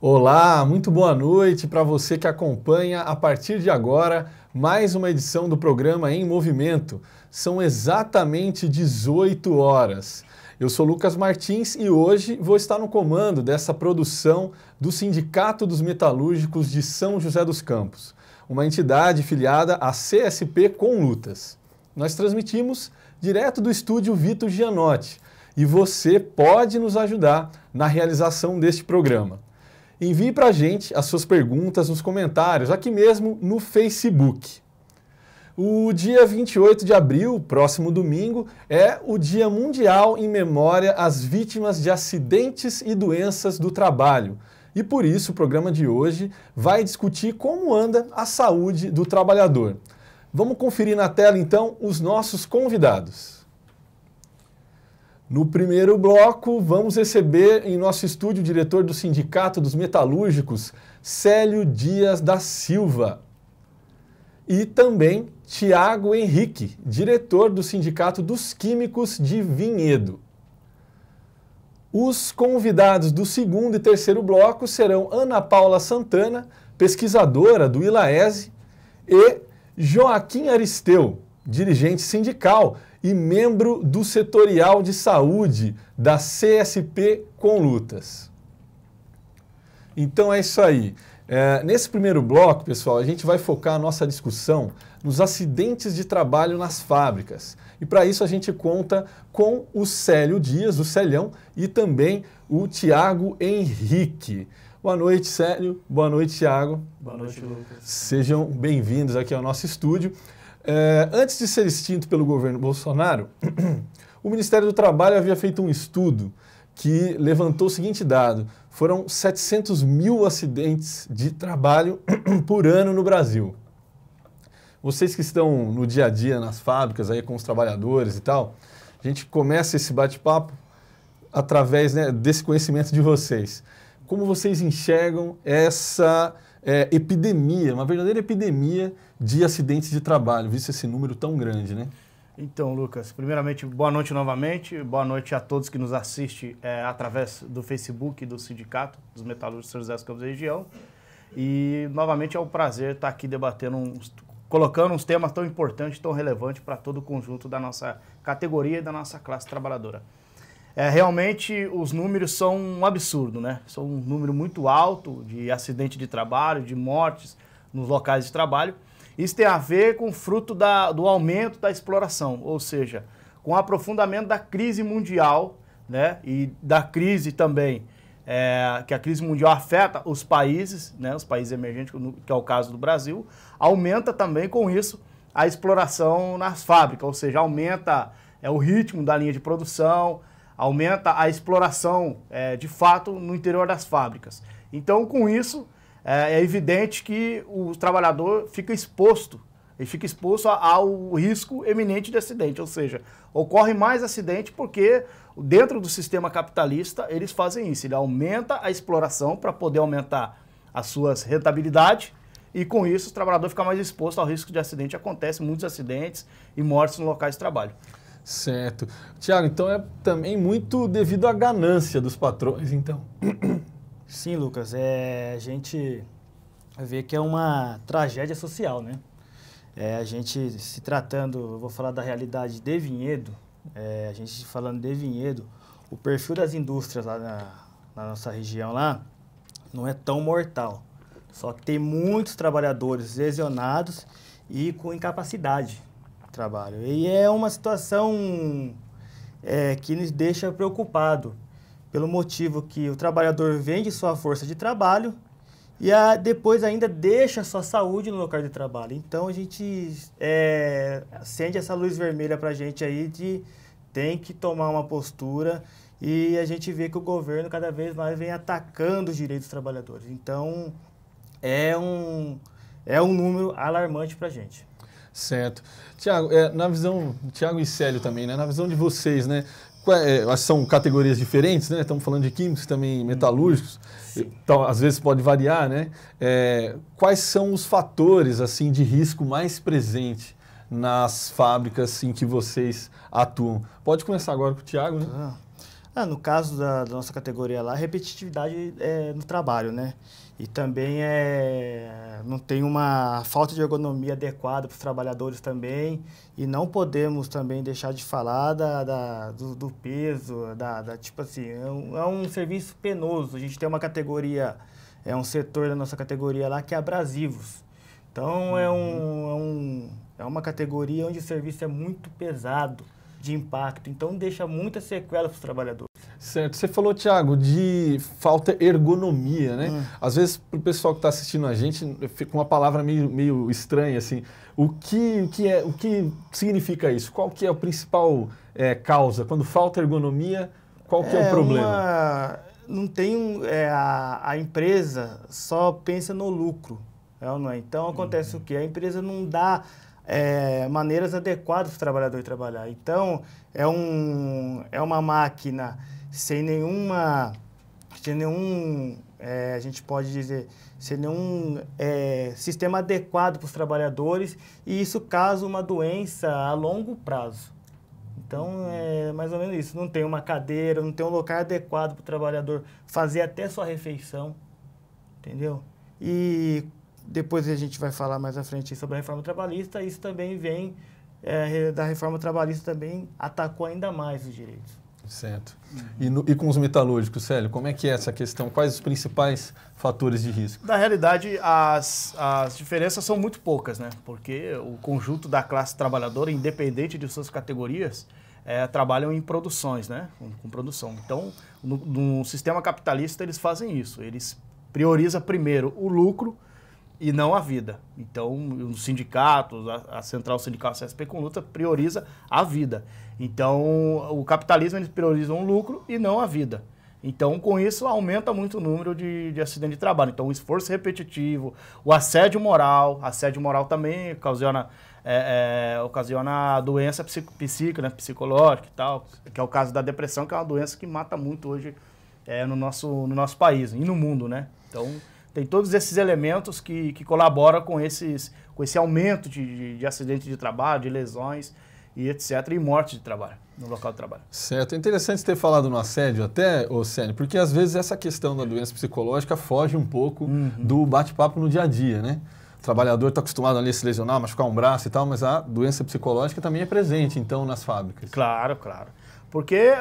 Olá, muito boa noite para você que acompanha a partir de agora mais uma edição do programa Em Movimento. São exatamente 18 horas. Eu sou Lucas Martins e hoje vou estar no comando dessa produção do Sindicato dos Metalúrgicos de São José dos Campos, uma entidade filiada à CSP com Lutas. Nós transmitimos direto do estúdio Vitor Gianotti e você pode nos ajudar na realização deste programa. Envie para a gente as suas perguntas nos comentários, aqui mesmo no Facebook. O dia 28 de abril, próximo domingo, é o Dia Mundial em memória às vítimas de acidentes e doenças do trabalho. E por isso o programa de hoje vai discutir como anda a saúde do trabalhador. Vamos conferir na tela então os nossos convidados. No primeiro bloco, vamos receber em nosso estúdio o diretor do Sindicato dos Metalúrgicos, Célio Dias da Silva. E também Tiago Henrique, diretor do Sindicato dos Químicos de Vinhedo. Os convidados do segundo e terceiro bloco serão Ana Paula Santana, pesquisadora do ILAESE, e Joaquim Aristeu, dirigente sindical e membro do setorial de saúde da CSP com Lutas. Então é isso aí. Nesse primeiro bloco, pessoal, a gente vai focar a nossa discussão nos acidentes de trabalho nas fábricas. E para isso a gente conta com o Célio Dias, o Celião, e também o Tiago Henrique. Boa noite, Célio. Boa noite, Tiago. Boa noite, Lucas. Sejam bem-vindos aqui ao nosso estúdio. Antes de ser extinto pelo governo Bolsonaro, o Ministério do Trabalho havia feito um estudo que levantou o seguinte dado: foram 700 mil acidentes de trabalho por ano no Brasil. Vocês que estão no dia a dia nas fábricas, aí com os trabalhadores e tal, a gente começa esse bate-papo através, né, desse conhecimento de vocês. Como vocês enxergam essa epidemia, uma verdadeira epidemia de acidentes de trabalho, visto esse número tão grande, né? Então, Lucas, primeiramente, boa noite novamente, boa noite a todos que nos assistem através do Facebook do Sindicato dos Metalúrgicos de São José dos Campos da região. E, novamente, é um prazer estar aqui debatendo, colocando uns temas tão importantes, tão relevantes para todo o conjunto da nossa categoria e da nossa classe trabalhadora. Realmente, os números são um absurdo, né? São um número muito alto de acidente de trabalho, de mortes nos locais de trabalho. Isso tem a ver com o fruto do aumento da exploração, ou seja, com o aprofundamento da crise mundial, né? E da crise também, que a crise mundial afeta os países, né? Os países emergentes, que é o caso do Brasil, aumenta também com isso a exploração nas fábricas, ou seja, aumenta o ritmo da linha de produção, aumenta a exploração, de fato, no interior das fábricas. Então, com isso, é evidente que o trabalhador fica exposto ao risco eminente de acidente, ou seja, ocorre mais acidente porque dentro do sistema capitalista eles fazem isso, ele aumenta a exploração para poder aumentar as suas rentabilidades e com isso o trabalhador fica mais exposto ao risco de acidente. Acontecem muitos acidentes e mortes nos locais de trabalho. Certo. Tiago, então é também muito devido à ganância dos patrões, então. Sim, Lucas, a gente vê que é uma tragédia social, né? A gente se tratando, eu vou falar da realidade de Vinhedo, a gente falando de Vinhedo, o perfil das indústrias lá na nossa região lá não é tão mortal, só que tem muitos trabalhadores lesionados e com incapacidade de trabalho. E é uma situação que nos deixa preocupado, pelo motivo que o trabalhador vende sua força de trabalho e depois ainda deixa sua saúde no local de trabalho. Então a gente acende essa luz vermelha para a gente aí de tem que tomar uma postura e a gente vê que o governo cada vez mais vem atacando os direitos dos trabalhadores. Então é um número alarmante para a gente. Certo. Tiago, na visão, Tiago e Célio também, né? Na visão de vocês, né? São categorias diferentes, né? Estamos falando de químicos, também metalúrgicos. Então, às vezes pode variar, né? Quais são os fatores assim de risco mais presente nas fábricas em que vocês atuam? Pode começar agora com o Tiago, né? No caso da nossa categoria lá, repetitividade no trabalho, né? E também não tem uma falta de ergonomia adequada para os trabalhadores também. E não podemos também deixar de falar do peso, tipo assim, é um serviço penoso. A gente tem uma categoria, um setor da nossa categoria lá que é abrasivos. Então é uma categoria onde o serviço é muito pesado de impacto, então deixa muita sequela para os trabalhadores. Certo. Você falou, Thiago, de falta ergonomia, né? Às vezes, para o pessoal que está assistindo a gente, fica uma palavra meio estranha, assim. O que significa isso? Qual que é a principal causa? Quando falta ergonomia, qual que é o problema? Não tem... a empresa só pensa no lucro, não é? Então, acontece o quê? A empresa não dá maneiras adequadas para o trabalhador trabalhar. Então, é uma máquina sem nenhum, a gente pode dizer, sem nenhum sistema adequado para os trabalhadores, e isso causa uma doença a longo prazo. Então, é mais ou menos isso. Não tem uma cadeira, não tem um local adequado para o trabalhador fazer até sua refeição, entendeu? E depois a gente vai falar mais à frente sobre a reforma trabalhista, isso também vem, da reforma trabalhista também atacou ainda mais os direitos. Certo. E com os metalúrgicos, Célio, como é que é essa questão? Quais os principais fatores de risco? Na realidade, as diferenças são muito poucas, né? Porque o conjunto da classe trabalhadora, independente de suas categorias, trabalham em produções, né? Com produção. Então, no sistema capitalista, eles fazem isso. Eles priorizam primeiro o lucro e não a vida. Então, os sindicatos, a Central Sindical CSP com Luta prioriza a vida. Então, o capitalismo, eles priorizam o lucro e não a vida. Então, com isso, aumenta muito o número de acidentes de trabalho. Então, o esforço repetitivo, o assédio moral também ocasiona doença psíquica, né, psicológica e tal, que é o caso da depressão, que é uma doença que mata muito hoje no nosso país e no mundo, né? Então, tem todos esses elementos que colaboram com esse aumento de acidentes de trabalho, de lesões e etc. e morte de trabalho, no local de trabalho. Certo. É interessante ter falado no assédio até, Célio, porque às vezes essa questão da doença psicológica foge um pouco do bate-papo no dia a dia, né? O trabalhador está acostumado ali a se lesionar, machucar um braço e tal, mas a doença psicológica também é presente, então, nas fábricas. Claro, claro. Porque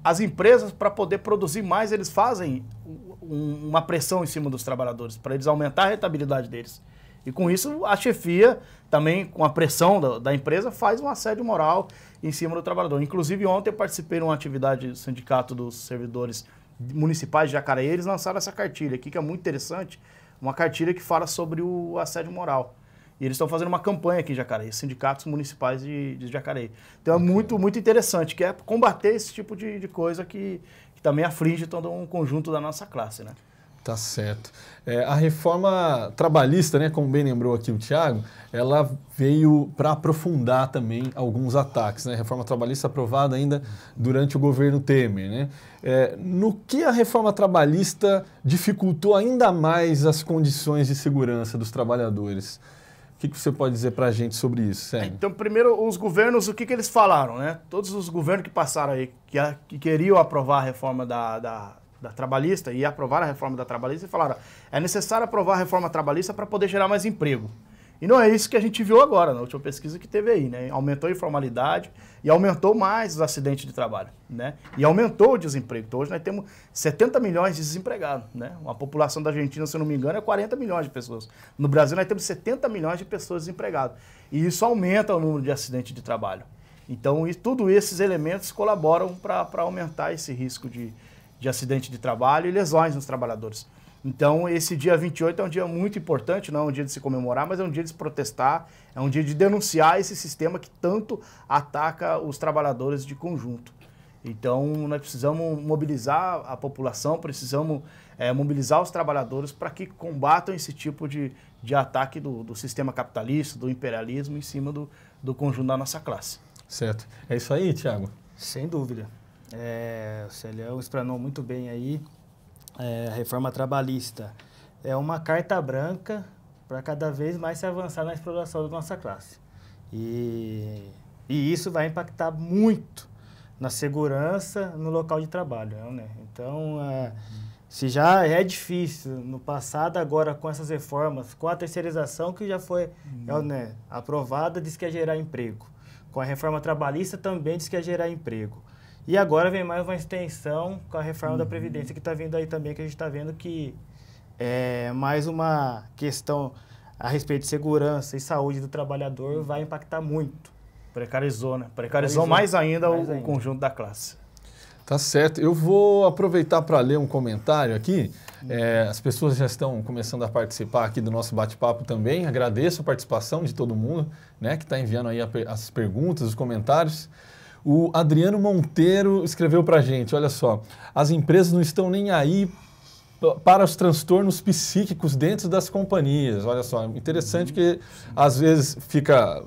as empresas, para poder produzir mais, eles fazem uma pressão em cima dos trabalhadores, para eles aumentar a rentabilidade deles. E com isso, a chefia, também com a pressão da empresa, faz um assédio moral em cima do trabalhador. Inclusive, ontem eu participei de uma atividade do Sindicato dos Servidores Municipais de Jacareí, eles lançaram essa cartilha aqui, que é muito interessante, uma cartilha que fala sobre o assédio moral. E eles estão fazendo uma campanha aqui em Jacareí, Sindicatos Municipais de Jacareí. Então é muito, muito interessante, que é combater esse tipo de coisa que também aflige todo um conjunto da nossa classe, né? Tá certo. A reforma trabalhista, né, como bem lembrou aqui o Thiago, ela veio para aprofundar também alguns ataques, né? Reforma trabalhista aprovada ainda durante o governo Temer, né? No que a reforma trabalhista dificultou ainda mais as condições de segurança dos trabalhadores? O que você pode dizer para a gente sobre isso, Sérgio? Então, primeiro, os governos, o que eles falaram, né? Todos os governos que passaram aí, que queriam aprovar a reforma da trabalhista e aprovaram a reforma da trabalhista, e falaram, é necessário aprovar a reforma trabalhista para poder gerar mais emprego. E não é isso que a gente viu agora, na última pesquisa que teve aí, né? Aumentou a informalidade e aumentou mais os acidentes de trabalho, né? E aumentou o desemprego. Então, hoje nós temos 70 milhões de desempregados, né? A população da Argentina, se eu não me engano, é 40 milhões de pessoas. No Brasil, nós temos 70 milhões de pessoas desempregadas. E isso aumenta o número de acidentes de trabalho. Então, tudo esses elementos colaboram para aumentar esse risco de acidente de trabalho e lesões nos trabalhadores. Então, esse dia 28 é um dia muito importante, não é um dia de se comemorar, mas é um dia de se protestar, é um dia de denunciar esse sistema que tanto ataca os trabalhadores de conjunto. Então, nós precisamos mobilizar a população, precisamos mobilizar os trabalhadores para que combatam esse tipo de ataque do sistema capitalista, do imperialismo em cima do conjunto da nossa classe. Certo. É isso aí, Thiago? Sem dúvida. O Celião explanou muito bem aí. A reforma trabalhista é uma carta branca para cada vez mais se avançar na exploração da nossa classe. E isso vai impactar muito na segurança no local de trabalho, né? Então, se já é difícil no passado, agora com essas reformas, com a terceirização que já foi né, aprovada, diz que ia gerar emprego. Com a reforma trabalhista também diz que ia gerar emprego. E agora vem mais uma extensão com a reforma da Previdência que está vindo aí também, que a gente está vendo que é mais uma questão a respeito de segurança e saúde do trabalhador vai impactar muito. Precarizou, né? Precarizou mais ainda o conjunto da classe. Tá certo. Eu vou aproveitar para ler um comentário aqui. As pessoas já estão começando a participar aqui do nosso bate-papo também. Agradeço a participação de todo mundo, né, que está enviando aí as perguntas, os comentários. O Adriano Monteiro escreveu para a gente, olha só, as empresas não estão nem aí para os transtornos psíquicos dentro das companhias. Olha só, interessante que às vezes fica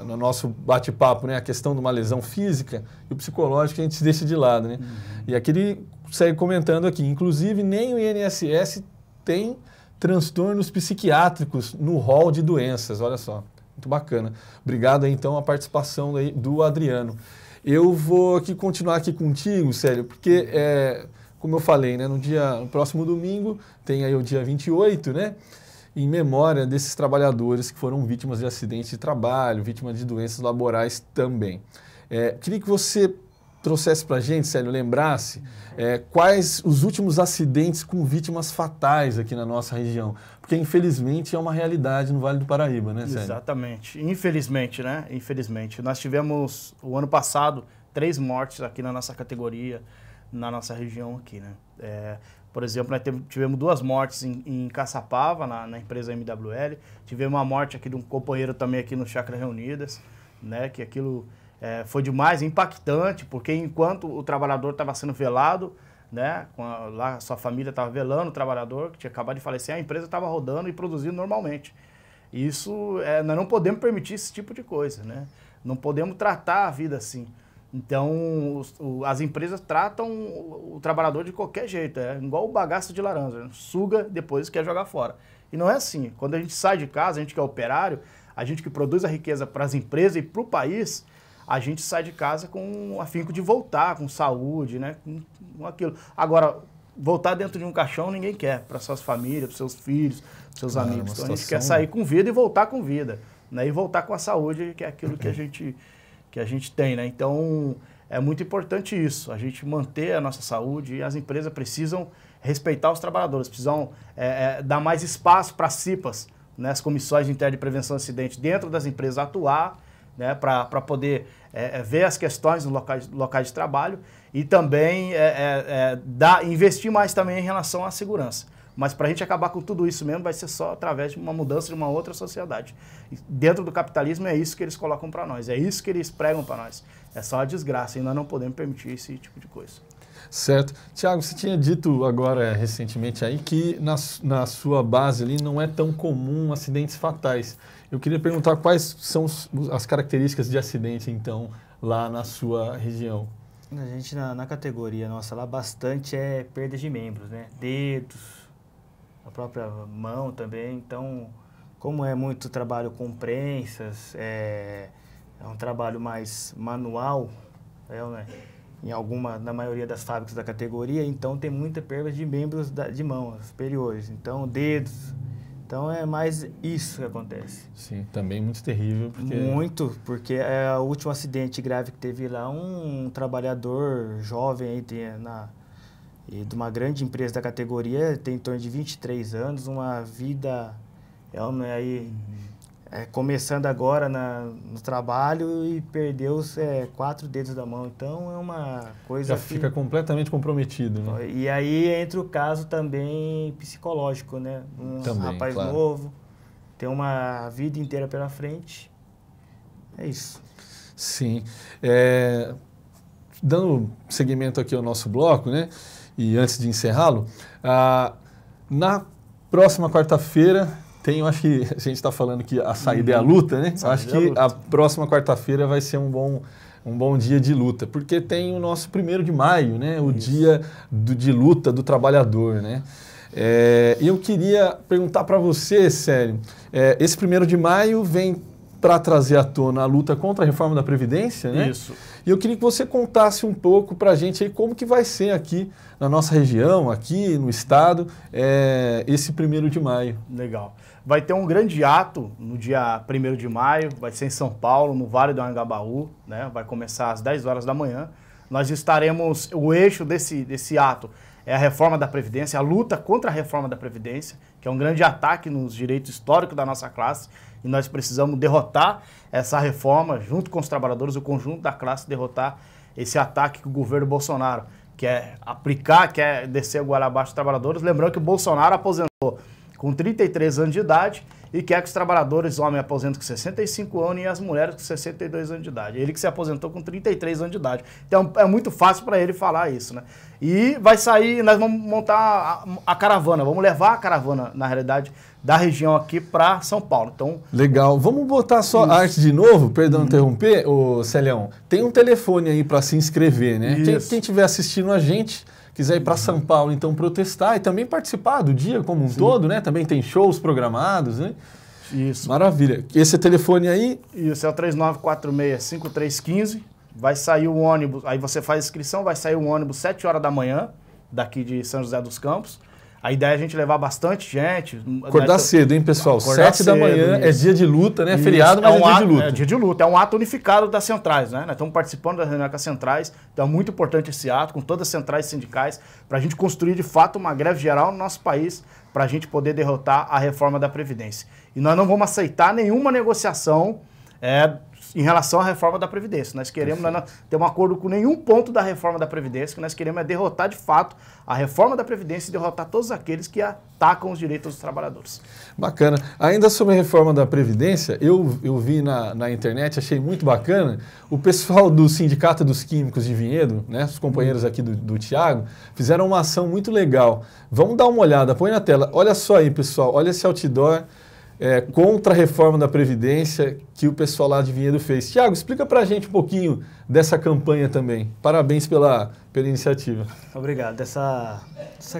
no nosso bate-papo, né, a questão de uma lesão física e o psicológico a gente deixa de lado, né? E aqui ele segue comentando aqui, inclusive nem o INSS tem transtornos psiquiátricos no rol de doenças, olha só, muito bacana. Obrigado aí, então a participação aí do Adriano. Eu vou aqui continuar aqui contigo, Célio, porque como eu falei, né, no próximo domingo, tem aí o dia 28, né, em memória desses trabalhadores que foram vítimas de acidentes de trabalho, vítimas de doenças laborais também. Queria que você trouxesse para a gente, Célio, lembrasse quais os últimos acidentes com vítimas fatais aqui na nossa região, porque infelizmente é uma realidade no Vale do Paraíba, né, Célio? Exatamente. Infelizmente, né? Infelizmente. Nós tivemos, o ano passado, 3 mortes aqui na nossa categoria, na nossa região aqui, né? Por exemplo, nós tivemos 2 mortes em Caçapava, na empresa MWL. Tivemos uma morte aqui de um companheiro também aqui no Chácara Reunidas, né? Que aquilo foi demais, impactante, porque enquanto o trabalhador estava sendo velado, né? Lá a sua família estava velando o trabalhador, que tinha acabado de falecer, a empresa estava rodando e produzindo normalmente. Isso, nós não podemos permitir esse tipo de coisa, né? Não podemos tratar a vida assim. Então, as empresas tratam o trabalhador de qualquer jeito, igual o bagaço de laranja, suga, depois quer jogar fora. E não é assim. Quando a gente sai de casa, a gente que é operário, a gente que produz a riqueza para as empresas e para o país, a gente sai de casa com o afinco de voltar, com saúde, né, com aquilo. Agora, voltar dentro de um caixão ninguém quer, para suas famílias, para seus filhos, para seus amigos. Então, a gente quer sair com vida e voltar com vida, né, e voltar com a saúde, que é aquilo que a gente tem, né? Então, é muito importante isso, a gente manter a nossa saúde e as empresas precisam respeitar os trabalhadores, precisam dar mais espaço para as CIPAs, né, as comissões internas de prevenção de acidente dentro das empresas atuar, né, para poder ver as questões nos locais de trabalho e também investir mais também em relação à segurança. Mas para a gente acabar com tudo isso mesmo vai ser só através de uma mudança de uma outra sociedade. E dentro do capitalismo é isso que eles colocam para nós, é isso que eles pregam para nós. É só a desgraça e nós não podemos permitir esse tipo de coisa. Certo. Tiago, você tinha dito agora recentemente aí que na sua base ali não é tão comum acidentes fatais. Eu queria perguntar quais são as características de acidente, então, lá na sua região. A gente, na categoria nossa lá, bastante perda de membros, né? Dedos, a própria mão também. Então, como é muito trabalho com prensas, é um trabalho mais manual, né? Na maioria das fábricas da categoria, então tem muita perda de membros de mão superiores, então dedos. Então é mais isso que acontece. Sim, também muito terrível. Porque o último acidente grave que teve lá, um trabalhador jovem aí, de uma grande empresa da categoria, tem em torno de 23 anos, uma vida aí, começando agora no trabalho e perdeu 4 dedos da mão. Então é uma coisa já fica completamente comprometido, né? E aí entra o caso também psicológico, né? Rapaz novo, tem uma vida inteira pela frente. É isso. Sim. Dando seguimento aqui ao nosso bloco, né? E antes de encerrá-lo, na próxima quarta-feira eu acho que a gente está falando que a saída é a luta, né? Acho que a próxima quarta-feira vai ser um bom dia de luta, porque tem o nosso 1º de maio, né? O dia de luta do trabalhador, né? Eu queria perguntar para você, Célio, esse 1º de maio vem para trazer à tona a luta contra a reforma da Previdência, né? Isso. E eu queria que você contasse um pouco para a gente aí como que vai ser aqui na nossa região, aqui no estado, esse 1º de maio. Legal. Vai ter um grande ato no dia 1º de maio, vai ser em São Paulo, no Vale do Anhangabaú, né? Vai começar às 10 horas da manhã. Nós estaremos, o eixo desse ato é a reforma da Previdência, a luta contra a reforma da Previdência, que é um grande ataque nos direitos históricos da nossa classe, e nós precisamos derrotar essa reforma, junto com os trabalhadores, o conjunto da classe, derrotar esse ataque que o governo Bolsonaro quer aplicar, quer descer o goela abaixo dos trabalhadores. Lembrando que o Bolsonaro aposentou com 33 anos de idade e quer que os trabalhadores, homens, aposentem com 65 anos e as mulheres com 62 anos de idade. Ele que se aposentou com 33 anos de idade. Então é muito fácil para ele falar isso, né? E vai sair, nós vamos montar a caravana, vamos levar a caravana, na realidade, da região aqui para São Paulo. Então, legal. Vamos botar só a arte de novo, perdão interromper, ô Celião. Tem um telefone aí para se inscrever, né? Quem estiver assistindo a gente, quiser ir para São Paulo, então, protestar e também participar do dia como um todo, né? Também tem shows programados, né? Isso. Maravilha. Esse telefone aí? Isso, é o 3946-5315. Vai sair o ônibus, aí você faz a inscrição, vai sair o ônibus 7 horas da manhã, daqui de São José dos Campos. A ideia é a gente levar bastante gente. Acordar cedo, hein, pessoal? 7 da manhã é dia de luta, né? Isso. Feriado, mas é dia de luta. É dia de luta. É um ato unificado das centrais, né? Nós estamos participando da reunião com as centrais. Então é muito importante esse ato, com todas as centrais sindicais, para a gente construir, de fato, uma greve geral no nosso país, para a gente poder derrotar a reforma da Previdência. E nós não vamos aceitar nenhuma negociação em relação à reforma da Previdência. Nós queremos não ter um acordo com nenhum ponto da reforma da Previdência, o que nós queremos é derrotar de fato a reforma da Previdência e derrotar todos aqueles que atacam os direitos dos trabalhadores. Bacana. Ainda sobre a reforma da Previdência, eu vi na internet, achei muito bacana, o pessoal do Sindicato dos Químicos de Vinhedo, né, os companheiros aqui do Thiago, fizeram uma ação muito legal. Vamos dar uma olhada, põe na tela. Olha só aí, pessoal, olha esse outdoor contra a reforma da Previdência que o pessoal lá de Vinhedo fez. Thiago, explica pra gente um pouquinho dessa campanha também. Parabéns pela iniciativa. Obrigado. Essa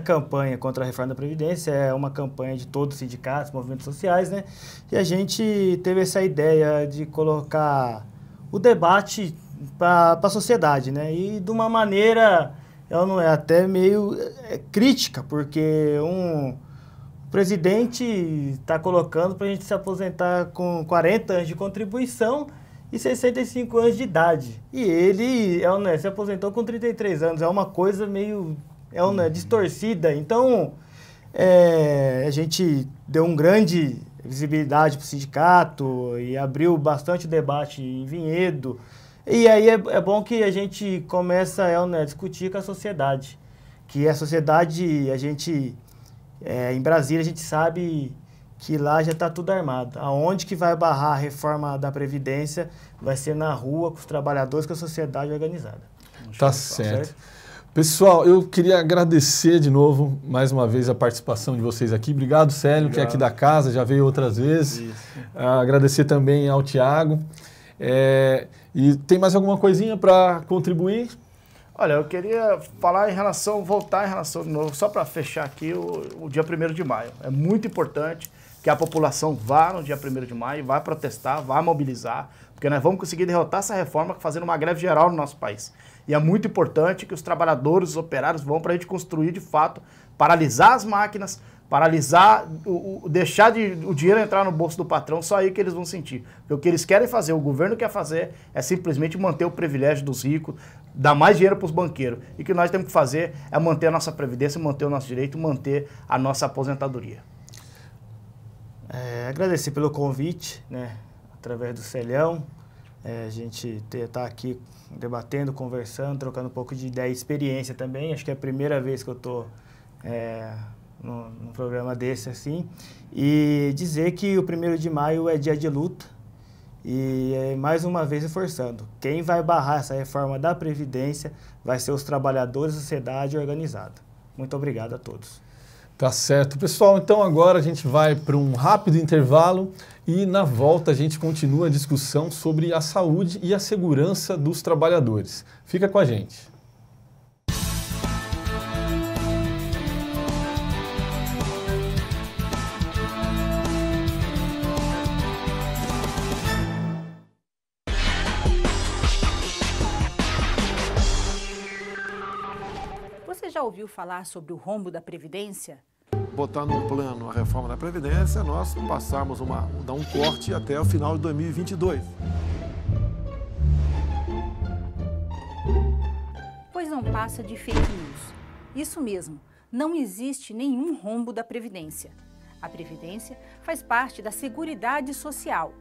campanha contra a reforma da Previdência é uma campanha de todos os sindicatos, movimentos sociais, né? E a gente teve essa ideia de colocar o debate para a sociedade, né? E de uma maneira, ela não é até meio crítica, porque o presidente está colocando para a gente se aposentar com 40 anos de contribuição e 65 anos de idade. E ele se aposentou com 33 anos. É uma coisa meio distorcida. Então, a gente deu uma grande visibilidade para o sindicato e abriu bastante debate em Vinhedo. E aí é bom que a gente começa a discutir com a sociedade. Que a sociedade, em Brasília, a gente sabe que lá já está tudo armado. Aonde que vai barrar a reforma da Previdência vai ser na rua, com os trabalhadores, com a sociedade organizada. Tá certo. Pessoal, eu queria agradecer de novo, mais uma vez, a participação de vocês aqui. Obrigado, Célio, que é aqui da casa, já veio outras vezes. Agradecer também ao Thiago. E tem mais alguma coisinha para contribuir? Olha, eu queria voltar em relação de novo, só para fechar aqui o dia 1º de maio. É muito importante que a população vá no dia 1º de maio, vá protestar, vá mobilizar, porque nós vamos conseguir derrotar essa reforma fazendo uma greve geral no nosso país. E é muito importante que os trabalhadores, os operários vão para a gente construir, de fato, paralisar as máquinas, paralisar, deixar o dinheiro entrar no bolso do patrão, só aí que eles vão sentir. Porque o que eles querem fazer, o governo quer fazer, é simplesmente manter o privilégio dos ricos, dar mais dinheiro para os banqueiros. E o que nós temos que fazer é manter a nossa previdência, manter o nosso direito, manter a nossa aposentadoria. Agradecer pelo convite, né, através do Celião. A gente está aqui debatendo, conversando, trocando um pouco de ideia e experiência também. Acho que é a primeira vez que eu estou num programa desse assim. E dizer que o 1º de maio é dia de luta. E mais uma vez reforçando, quem vai barrar essa reforma da Previdência vai ser os trabalhadores da sociedade organizada. Muito obrigado a todos. Tá certo. Pessoal, então agora a gente vai para um rápido intervalo e na volta a gente continua a discussão sobre a saúde e a segurança dos trabalhadores. Fica com a gente. já ouviu falar sobre o rombo da Previdência? Botar no plano a reforma da Previdência, nós passarmos dar um corte até o final de 2022. Pois não passa de fake news. Isso mesmo, não existe nenhum rombo da Previdência. A Previdência faz parte da Seguridade Social.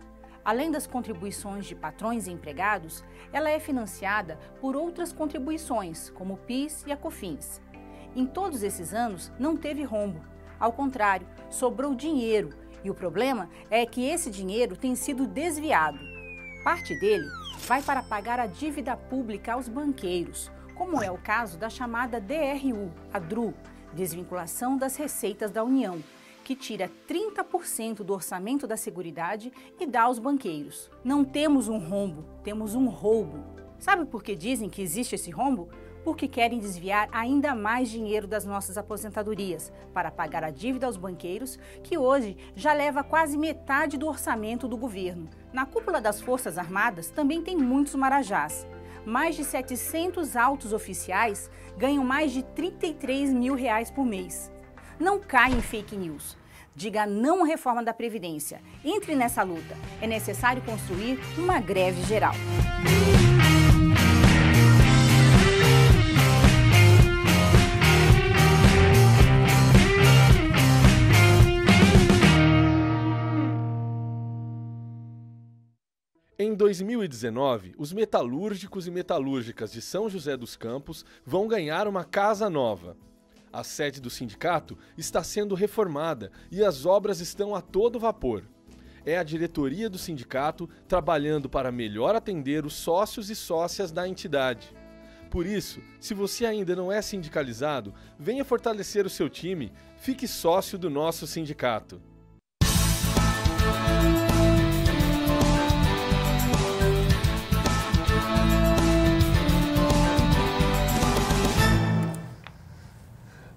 Além das contribuições de patrões e empregados, ela é financiada por outras contribuições, como o PIS e a COFINS. Em todos esses anos, não teve rombo. Ao contrário, sobrou dinheiro. E o problema é que esse dinheiro tem sido desviado. Parte dele vai para pagar a dívida pública aos banqueiros, como é o caso da chamada DRU, a DRU, Desvinculação das Receitas da União, que tira 30% do orçamento da Seguridade e dá aos banqueiros. Não temos um rombo, temos um roubo. Sabe por que dizem que existe esse rombo? Porque querem desviar ainda mais dinheiro das nossas aposentadorias para pagar a dívida aos banqueiros, que hoje já leva quase metade do orçamento do governo. Na cúpula das Forças Armadas também tem muitos marajás. Mais de 700 altos oficiais ganham mais de R$33 mil por mês. Não caia em fake news. Diga não à reforma da Previdência. Entre nessa luta. É necessário construir uma greve geral. Em 2019, os metalúrgicos e metalúrgicas de São José dos Campos vão ganhar uma casa nova. A sede do sindicato está sendo reformada e as obras estão a todo vapor. É a diretoria do sindicato trabalhando para melhor atender os sócios e sócias da entidade. Por isso, se você ainda não é sindicalizado, venha fortalecer o seu time, fique sócio do nosso sindicato.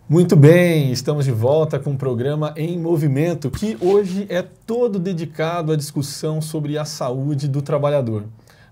Muito bem, estamos de volta com o programa Em Movimento, que hoje é todo dedicado à discussão sobre a saúde do trabalhador.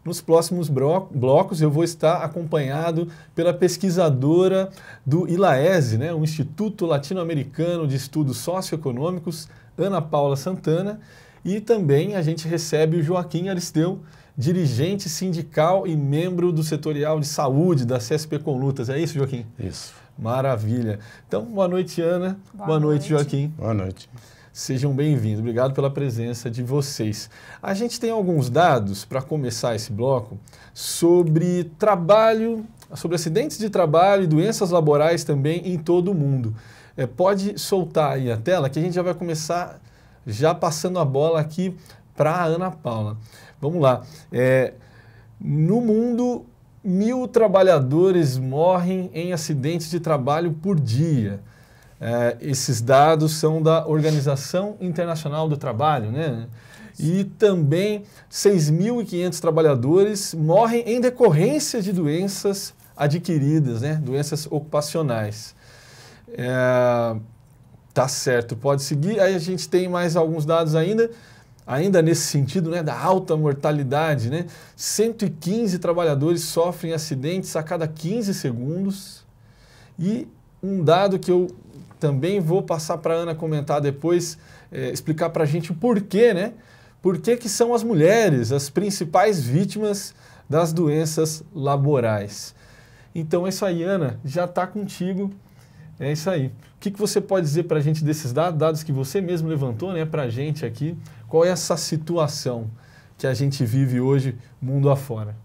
Nos próximos blocos eu vou estar acompanhado pela pesquisadora do ILAESE, o Instituto Latino-Americano de Estudos Socioeconômicos, Ana Paula Santana, e também a gente recebe o Joaquim Aristeu, dirigente sindical e membro do setorial de saúde da CSP Conlutas. É isso, Joaquim? Isso. Maravilha. Então, boa noite, Ana. Boa noite, Joaquim. Boa noite. Sejam bem-vindos. Obrigado pela presença de vocês. A gente tem alguns dados para começar esse bloco sobre trabalho, sobre acidentes de trabalho e doenças laborais também em todo o mundo. Pode soltar aí a tela que a gente já vai começar já passando a bola aqui para a Ana Paula. Vamos lá. No mundo, 1.000 trabalhadores morrem em acidentes de trabalho por dia. Esses dados são da Organização Internacional do Trabalho, né? E também 6.500 trabalhadores morrem em decorrência de doenças adquiridas, né? Doenças ocupacionais. Tá certo, pode seguir. Aí a gente tem mais alguns dados ainda nesse sentido, né, da alta mortalidade, né? 115 trabalhadores sofrem acidentes a cada 15 segundos. E um dado que eu também vou passar para a Ana comentar depois, explicar para a gente o porquê, né? Por que são as mulheres as principais vítimas das doenças laborais. Então é isso aí, Ana, já está contigo. É isso aí. O que você pode dizer para a gente desses dados que você mesmo levantou, né, para a gente aqui? Qual é essa situação que a gente vive hoje, mundo afora?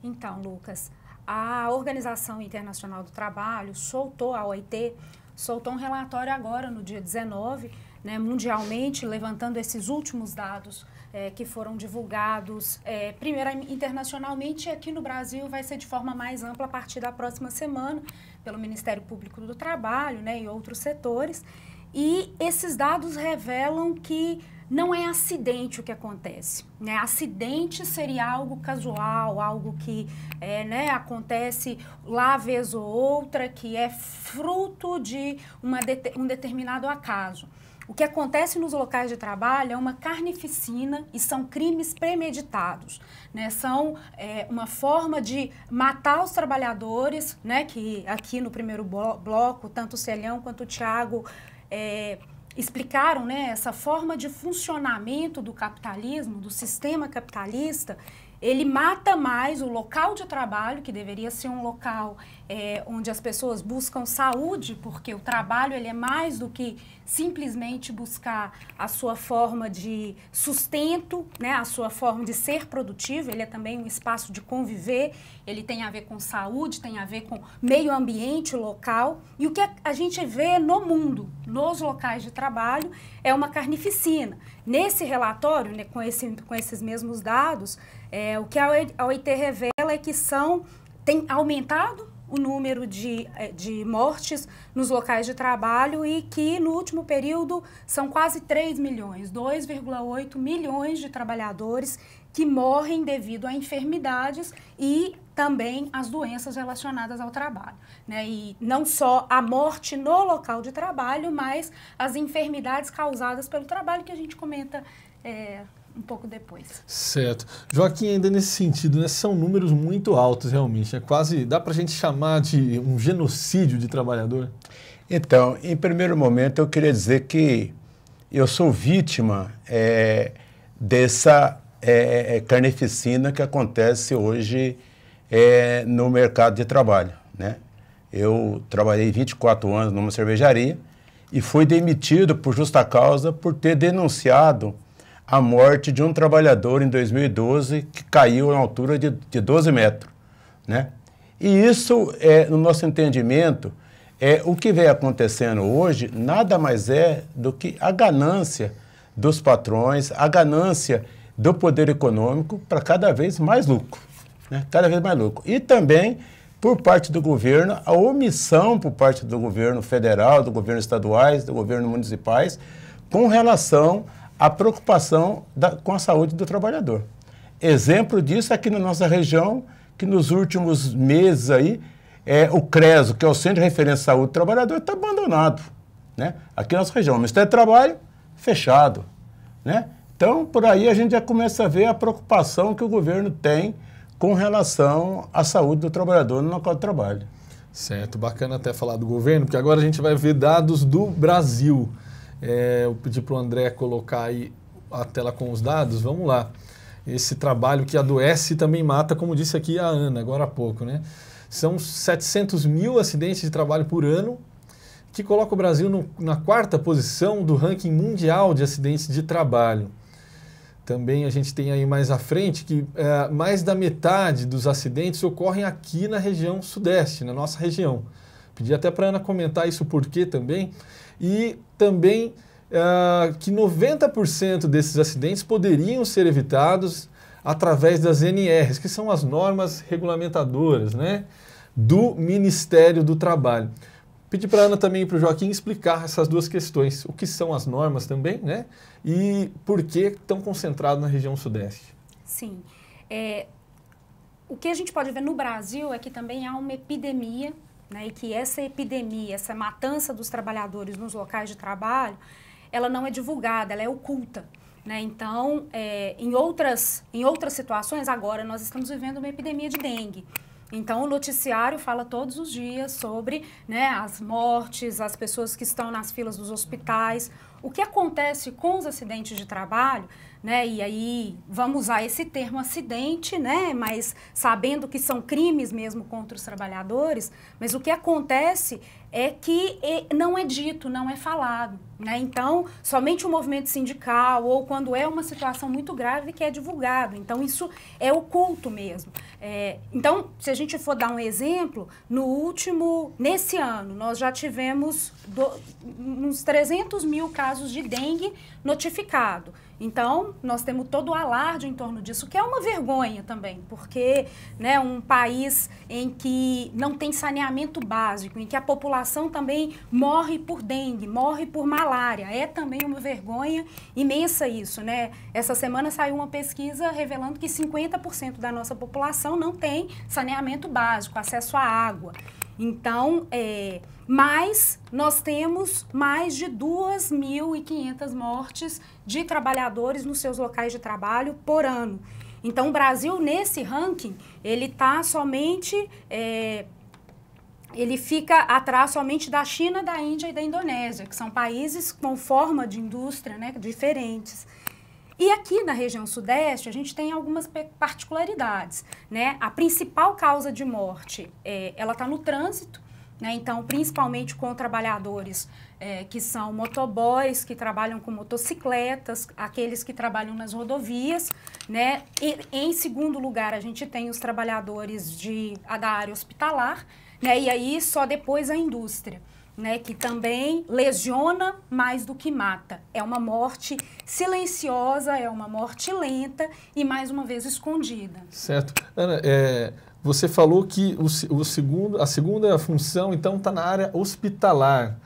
Então, Lucas, a Organização Internacional do Trabalho a OIT, soltou um relatório agora, no dia 19, né, mundialmente, levantando esses últimos dados que foram divulgados, primeiro internacionalmente, e aqui no Brasil vai ser de forma mais ampla a partir da próxima semana, pelo Ministério Público do Trabalho, né, e outros setores. E esses dados revelam que não é acidente o que acontece, né? Acidente seria algo casual, algo que acontece lá vez ou outra, que é fruto de um determinado acaso. O que acontece nos locais de trabalho é uma carnificina e são crimes premeditados, né? São uma forma de matar os trabalhadores, né? Que aqui no primeiro bloco, tanto o Celhão quanto o Thiago explicaram, né? Essa forma de funcionamento do capitalismo, do sistema capitalista. Ele mata mais o local de trabalho, que deveria ser um local onde as pessoas buscam saúde, porque o trabalho ele é mais do que simplesmente buscar a sua forma de sustento, né, a sua forma de ser produtivo, ele é também um espaço de conviver, ele tem a ver com saúde, tem a ver com meio ambiente local. E o que a gente vê no mundo, nos locais de trabalho, é uma carnificina. Nesse relatório, né, com esses mesmos dados, o que a OIT revela é que tem aumentado o número de mortes nos locais de trabalho e que no último período são quase 3 milhões, 2,8 milhões de trabalhadores que morrem devido a enfermidades e também as doenças relacionadas ao trabalho, né? E não só a morte no local de trabalho, mas as enfermidades causadas pelo trabalho que a gente comenta um pouco depois. Certo. Joaquim, ainda nesse sentido, né, são números muito altos realmente, é quase, dá para a gente chamar de um genocídio de trabalhador? Então, em primeiro momento, eu queria dizer que eu sou vítima dessa carnificina que acontece hoje no mercado de trabalho, né? Eu trabalhei 24 anos numa cervejaria e fui demitido por justa causa por ter denunciado a morte de um trabalhador em 2012 que caiu na altura de 12 metros, né? E isso, no nosso entendimento, o que vem acontecendo hoje nada mais é do que a ganância dos patrões, a ganância do poder econômico para cada vez mais lucro, né? Cada vez mais lucro. E também, por parte do governo, a omissão por parte do governo federal, do governo estaduais, do governo municipais, com relação à preocupação com a saúde do trabalhador. Exemplo disso aqui na nossa região, que nos últimos meses aí, o CRESO, que é o Centro de Referência de Saúde do Trabalhador, está abandonado, né? Aqui na nossa região. O Ministério do Trabalho, fechado, né? Então, por aí a gente já começa a ver a preocupação que o governo tem com relação à saúde do trabalhador no local de trabalho. Certo, bacana até falar do governo, porque agora a gente vai ver dados do Brasil. Eu pedi para o André colocar aí a tela com os dados, vamos lá. Esse trabalho que adoece também mata, como disse aqui a Ana, agora há pouco, né? São 700 mil acidentes de trabalho por ano, que coloca o Brasil na 4ª posição do ranking mundial de acidentes de trabalho. Também a gente tem aí mais à frente que mais da metade dos acidentes ocorrem aqui na região sudeste, na nossa região. Pedi até para a Ana comentar isso por quê também. E também que 90% desses acidentes poderiam ser evitados através das NRs, que são as normas regulamentadoras, né, do Ministério do Trabalho. Pedi para a Ana também e para o Joaquim explicar essas duas questões, o que são as normas também, né, e por que estão concentrados na região sudeste. Sim. O que a gente pode ver no Brasil é que também há uma epidemia, né, e que essa epidemia, essa matança dos trabalhadores nos locais de trabalho, ela não é divulgada, ela é oculta, né? Então, em outras situações, agora nós estamos vivendo uma epidemia de dengue. Então, o noticiário fala todos os dias sobre, né, as mortes, as pessoas que estão nas filas dos hospitais. O que acontece com os acidentes de trabalho, né, e aí vamos usar esse termo acidente, né, mas sabendo que são crimes mesmo contra os trabalhadores, mas o que acontece é que não é dito, não é falado, né? Então, somente o movimento sindical ou quando é uma situação muito grave que é divulgado. Então, isso é oculto mesmo. Então, se a gente for dar um exemplo, nesse ano, nós já tivemos uns 300 mil casos de dengue notificado. Então, nós temos todo o alarde em torno disso, que é uma vergonha também, porque, né, um país em que não tem saneamento básico, em que a população também morre por dengue, morre por malária, é também uma vergonha imensa isso, né? Essa semana saiu uma pesquisa revelando que 50% da nossa população não tem saneamento básico, acesso à água. Então, mas nós temos mais de 2.500 mortes de trabalhadores nos seus locais de trabalho por ano. Então, o Brasil, nesse ranking, ele está somente... ele fica atrás somente da China, da Índia e da Indonésia, que são países com forma de indústria, né, diferentes. E aqui na região sudeste, a gente tem algumas particularidades, né? A principal causa de morte, ela está no trânsito, né? Então, principalmente com trabalhadores que são motoboys, que trabalham com motocicletas, aqueles que trabalham nas rodovias, né? E, em segundo lugar, a gente tem os trabalhadores da área hospitalar, né? E aí só depois a indústria, né, que também lesiona mais do que mata. É uma morte silenciosa, é uma morte lenta e, mais uma vez, escondida. Certo. Ana, você falou que a segunda função, então, está na área hospitalar.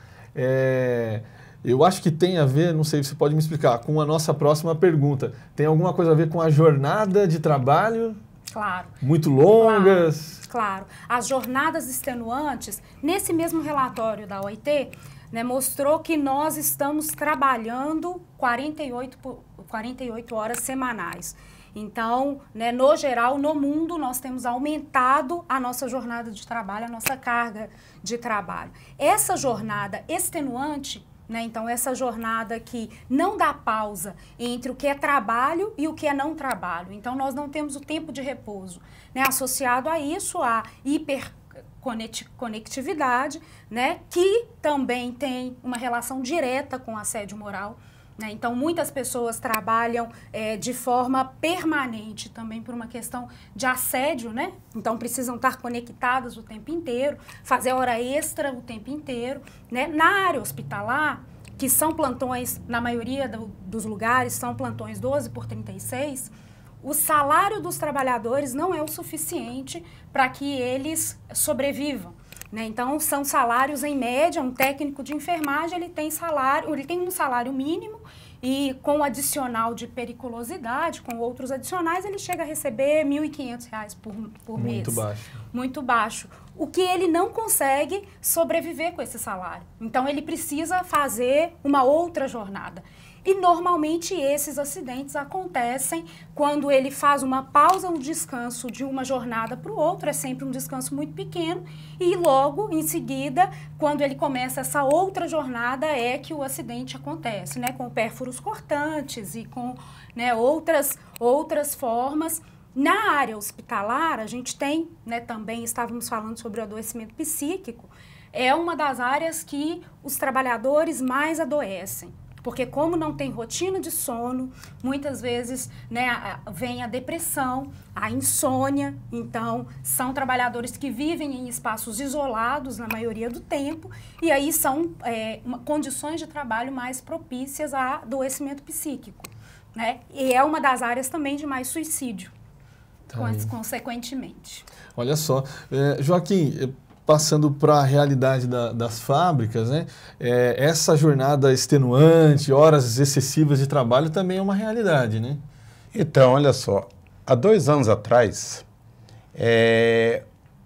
Eu acho que tem a ver, não sei se você pode me explicar, com a nossa próxima pergunta. Tem alguma coisa a ver com a jornada de trabalho? Claro. Muito longas? Claro. As jornadas extenuantes, nesse mesmo relatório da OIT, né, mostrou que nós estamos trabalhando 48 horas semanais. Então, né, no geral, no mundo, nós temos aumentado a nossa jornada de trabalho, a nossa carga de trabalho. Essa jornada extenuante, né, então essa jornada que não dá pausa entre o que é trabalho e o que é não trabalho. Então, nós não temos o tempo de repouso, né, associado a isso, a hiperconectividade, né, que também tem uma relação direta com assédio moral. Né? Então, muitas pessoas trabalham de forma permanente também por uma questão de assédio, né? Então, precisam estar conectadas o tempo inteiro, fazer hora extra o tempo inteiro. Né? Na área hospitalar, que são plantões, na maioria dos lugares, são plantões 12/36, o salário dos trabalhadores não é o suficiente para que eles sobrevivam. Né? Então, são salários, em média, um técnico de enfermagem, ele tem um salário mínimo e com adicional de periculosidade, com outros adicionais, ele chega a receber R$ 1.500 por mês. Muito baixo. Muito baixo. O que ele não consegue sobreviver com esse salário. Então, ele precisa fazer uma outra jornada. E, normalmente, esses acidentes acontecem quando ele faz uma pausa, um descanso de uma jornada para o outro, é sempre um descanso muito pequeno, e logo, em seguida, quando ele começa essa outra jornada, é que o acidente acontece, né, com pérfuros cortantes e com, né, outras formas. Na área hospitalar, a gente tem, né, também estávamos falando sobre o adoecimento psíquico, é uma das áreas que os trabalhadores mais adoecem. Porque como não tem rotina de sono, muitas vezes, né, vem a depressão, a insônia. Então, são trabalhadores que vivem em espaços isolados na maioria do tempo e aí são condições de trabalho mais propícias a adoecimento psíquico. Né? E é uma das áreas também de mais suicídio, consequentemente. Olha só, Joaquim, passando para a realidade das fábricas, né? Essa jornada extenuante, horas excessivas de trabalho também é uma realidade, né? Então, olha só, há 2 anos atrás,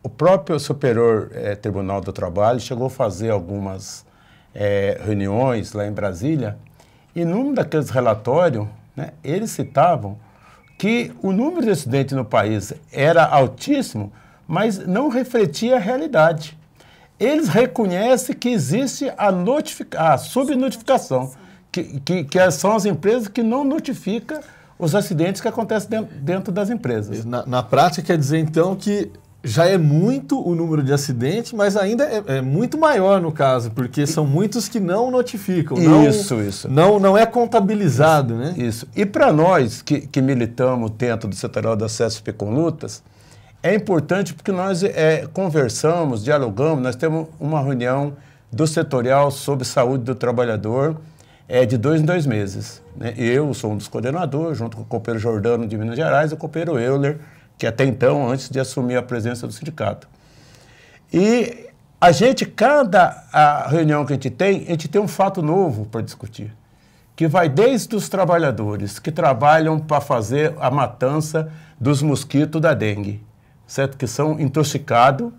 o próprio Superior Tribunal do Trabalho chegou a fazer algumas reuniões lá em Brasília e num daqueles relatórios, né, eles citavam que o número de acidentes no país era altíssimo, mas não refletia a realidade. Eles reconhecem que existe a subnotificação, que são as empresas que não notificam os acidentes que acontecem dentro das empresas. Na prática, quer dizer, então, que já é muito o número de acidentes, mas ainda é muito maior no caso, porque são muitos que não notificam. Isso. Não é contabilizado, né? Isso. E para nós que militamos dentro do setorial da CESP com lutas, é importante porque nós conversamos, dialogamos, nós temos uma reunião do setorial sobre saúde do trabalhador de 2 em 2 meses. Né? Eu sou um dos coordenadores, junto com o companheiro Jordano de Minas Gerais e o companheiro Euler, que até então, antes de assumir a presença do sindicato. E cada reunião que a gente tem um fato novo para discutir, que vai desde os trabalhadores que trabalham para fazer a matança dos mosquitos da dengue, certo? Que são intoxicados,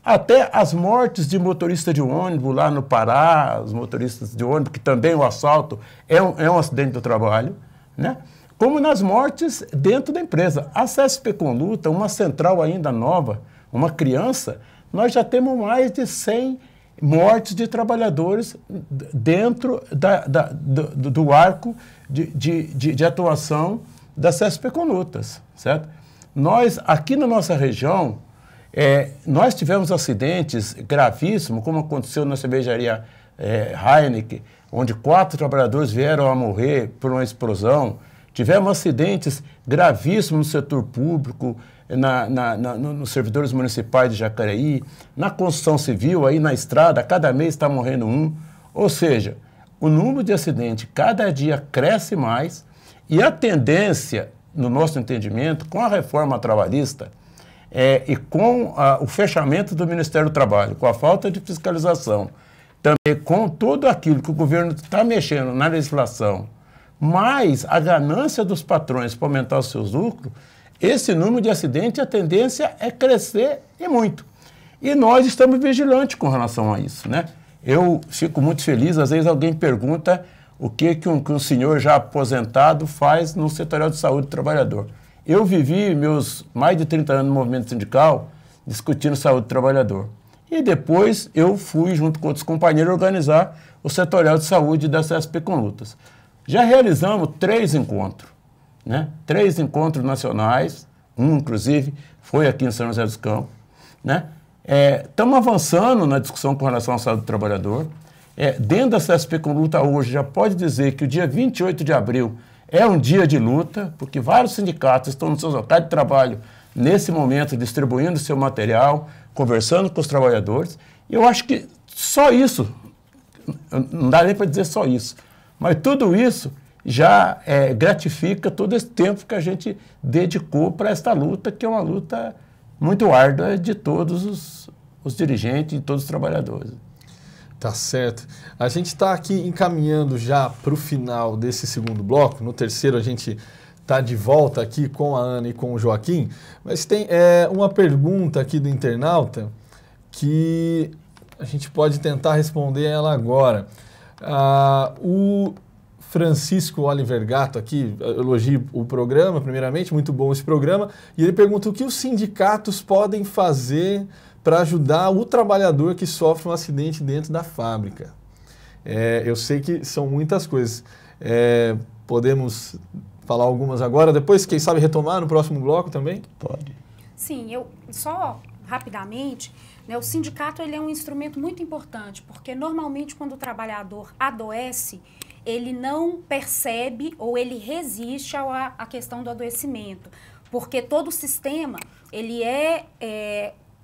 até as mortes de motorista de ônibus lá no Pará, os motoristas de ônibus, que também o assalto é um acidente do trabalho, né? Como nas mortes dentro da empresa. A CSP Conluta, uma central ainda nova, uma criança, nós já temos mais de 100 mortes de trabalhadores dentro do arco de atuação da CSP Conlutas, certo? Nós, aqui na nossa região, nós tivemos acidentes gravíssimos, como aconteceu na cervejaria Heineken, onde 4 trabalhadores vieram a morrer por uma explosão. Tivemos acidentes gravíssimos no setor público, nos servidores municipais de Jacareí, na construção civil, aí na estrada, cada mês está morrendo um. Ou seja, o número de acidentes cada dia cresce mais e a tendência, no nosso entendimento, com a reforma trabalhista e com o fechamento do Ministério do Trabalho, com a falta de fiscalização, também com tudo aquilo que o governo está mexendo na legislação, mais a ganância dos patrões para aumentar os seus lucros, esse número de acidentes, a tendência é crescer e muito. E nós estamos vigilantes com relação a isso, né? Eu fico muito feliz, às vezes alguém pergunta o que um senhor já aposentado faz no setorial de saúde do trabalhador. Eu vivi meus mais de 30 anos no movimento sindical discutindo saúde do trabalhador. E depois eu fui, junto com outros companheiros, organizar o setorial de saúde da CSP Conlutas. Já realizamos 3 encontros, né? 3 encontros nacionais, um, inclusive, foi aqui em São José dos Campos, né? Estamos avançando na discussão com relação à saúde do trabalhador. Dentro da CSP Conluta hoje, já pode dizer que o dia 28 de abril é um dia de luta, porque vários sindicatos estão nos seus locais de trabalho nesse momento, distribuindo seu material, conversando com os trabalhadores. E eu acho que só isso, não dá nem para dizer só isso, mas tudo isso já gratifica todo esse tempo que a gente dedicou para esta luta, que é uma luta muito árdua de todos os dirigentes e todos os trabalhadores. Tá certo. A gente está aqui encaminhando já para o final desse segundo bloco. No terceiro a gente está de volta aqui com a Ana e com o Joaquim, mas tem uma pergunta aqui do internauta que a gente pode tentar responder ela agora. O Francisco Oliver Gato aqui elogia o programa, primeiramente, muito bom esse programa, e ele pergunta o que os sindicatos podem fazer para ajudar o trabalhador que sofre um acidente dentro da fábrica. Eu sei que são muitas coisas. Podemos falar algumas agora, depois, quem sabe, retomar no próximo bloco também? Pode. Sim, eu só rapidamente, né, o sindicato ele é um instrumento muito importante, porque normalmente quando o trabalhador adoece, ele não percebe ou ele resiste à questão do adoecimento, porque todo o sistema ele é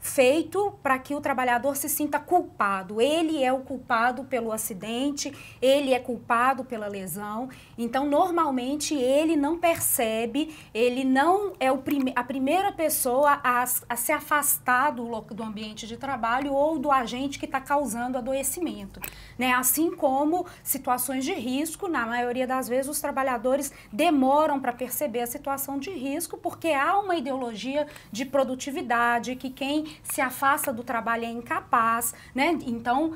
feito para que o trabalhador se sinta culpado. Ele é o culpado pelo acidente, ele é culpado pela lesão. Então, normalmente, ele não percebe, ele não é a primeira pessoa a se afastar do ambiente de trabalho ou do agente que está causando adoecimento, né? Assim como situações de risco, na maioria das vezes, os trabalhadores demoram para perceber a situação de risco porque há uma ideologia de produtividade, que quem se afasta do trabalho é incapaz, né? Então,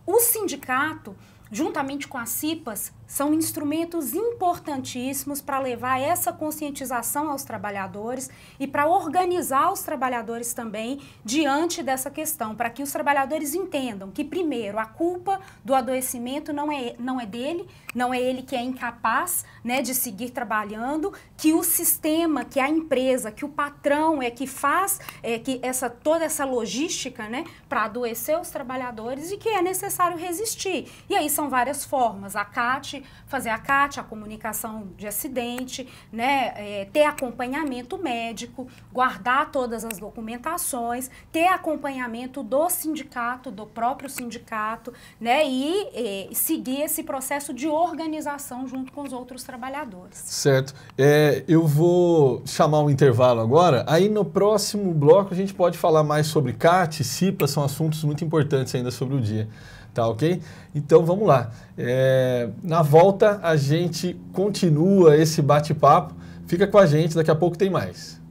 o sindicato, juntamente com as CIPAs, são instrumentos importantíssimos para levar essa conscientização aos trabalhadores e para organizar os trabalhadores também diante dessa questão, para que os trabalhadores entendam que, primeiro, a culpa do adoecimento não é dele, não é ele que é incapaz, né, de seguir trabalhando, que o sistema, que a empresa, que o patrão é que faz toda essa logística, né, para adoecer os trabalhadores e que é necessário resistir. E aí são várias formas, fazer a CAT, a comunicação de acidente, né, ter acompanhamento médico, guardar todas as documentações, ter acompanhamento do sindicato, do próprio sindicato, né, e seguir esse processo de organização junto com os outros trabalhadores. Certo. Eu vou chamar um intervalo agora, aí no próximo bloco a gente pode falar mais sobre CAT, CIPA, são assuntos muito importantes ainda sobre o dia. Tá, ok? Então vamos lá. Na volta a gente continua esse bate-papo. Fica com a gente, daqui a pouco tem mais.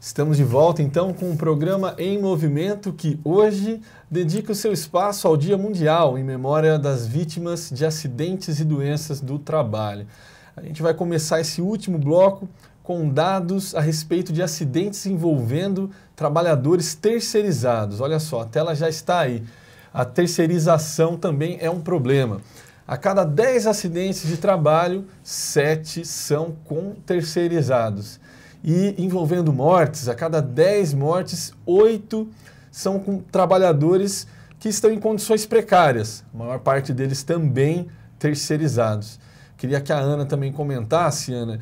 Estamos de volta então com o programa Em Movimento, que hoje dedica o seu espaço ao Dia Mundial em memória das vítimas de acidentes e doenças do trabalho. A gente vai começar esse último bloco com dados a respeito de acidentes envolvendo trabalhadores terceirizados. Olha só, a tela já está aí. A terceirização também é um problema. A cada 10 acidentes de trabalho, 7 são com terceirizados. E envolvendo mortes, a cada 10 mortes, 8 são com trabalhadores que estão em condições precárias, a maior parte deles também terceirizados. Queria que a Ana também comentasse, Ana,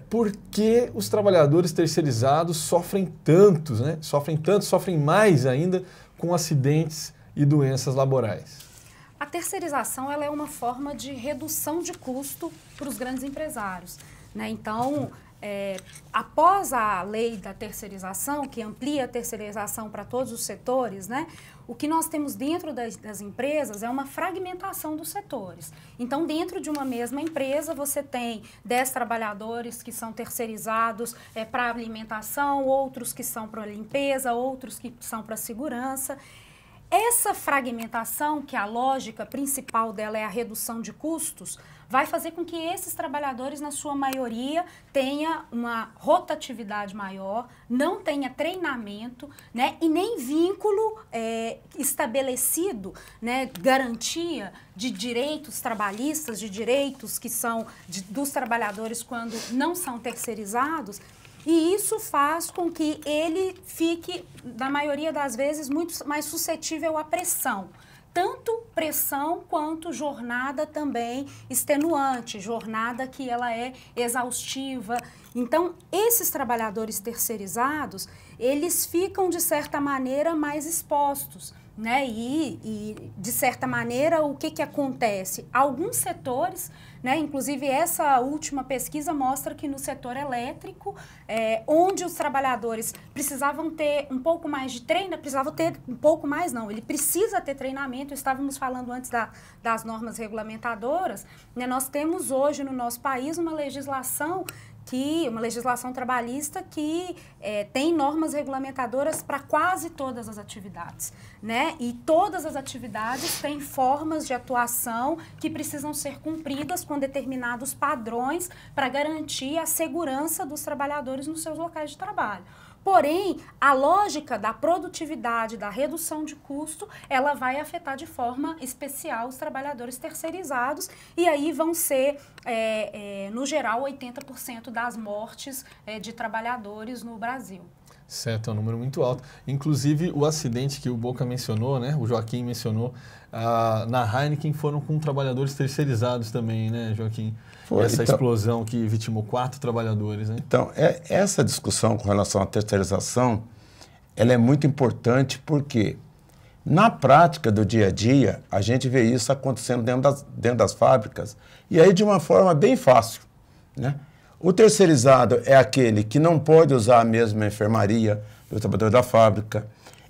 por que os trabalhadores terceirizados sofrem tantos, né? Sofrem mais ainda com acidentes e doenças laborais. A terceirização ela é uma forma de redução de custo para os grandes empresários, né? Então, após a lei da terceirização, que amplia a terceirização para todos os setores, né, o que nós temos dentro das empresas é uma fragmentação dos setores. Então, dentro de uma mesma empresa, você tem 10 trabalhadores que são terceirizados para alimentação, outros que são para limpeza, outros que são para segurança. Essa fragmentação, que a lógica principal dela é a redução de custos, vai fazer com que esses trabalhadores, na sua maioria, tenha uma rotatividade maior, não tenha treinamento, né, e nem vínculo estabelecido, né, garantia de direitos trabalhistas, de direitos que são dos trabalhadores quando não são terceirizados. E isso faz com que ele fique, na maioria das vezes, muito mais suscetível à pressão. Tanto pressão quanto jornada também extenuante, jornada que ela é exaustiva. Então, esses trabalhadores terceirizados, eles ficam, de certa maneira, mais expostos, né? E de certa maneira, o que acontece? Alguns setores, né, inclusive essa última pesquisa mostra que no setor elétrico, onde os trabalhadores precisavam ter um pouco mais de treino, precisavam ter um pouco mais não, ele precisa ter treinamento, estávamos falando antes das normas regulamentadoras, né, nós temos hoje no nosso país uma legislação trabalhista que tem normas regulamentadoras para quase todas as atividades, né? E todas as atividades têm formas de atuação que precisam ser cumpridas com determinados padrões para garantir a segurança dos trabalhadores nos seus locais de trabalho. Porém, a lógica da produtividade, da redução de custo, ela vai afetar de forma especial os trabalhadores terceirizados e aí vão ser, no geral, 80% das mortes de trabalhadores no Brasil. Certo, é um número muito alto. Inclusive, o acidente que o Boca mencionou, né, o Joaquim mencionou, na Heineken foram com trabalhadores terceirizados também, né, Joaquim? Essa explosão que vitimou 4 trabalhadores, né? Então, essa discussão com relação à terceirização, ela é muito importante porque, na prática do dia a dia, a gente vê isso acontecendo dentro das fábricas, e aí de uma forma bem fácil, né? O terceirizado é aquele que não pode usar a mesma enfermaria do trabalhador da fábrica,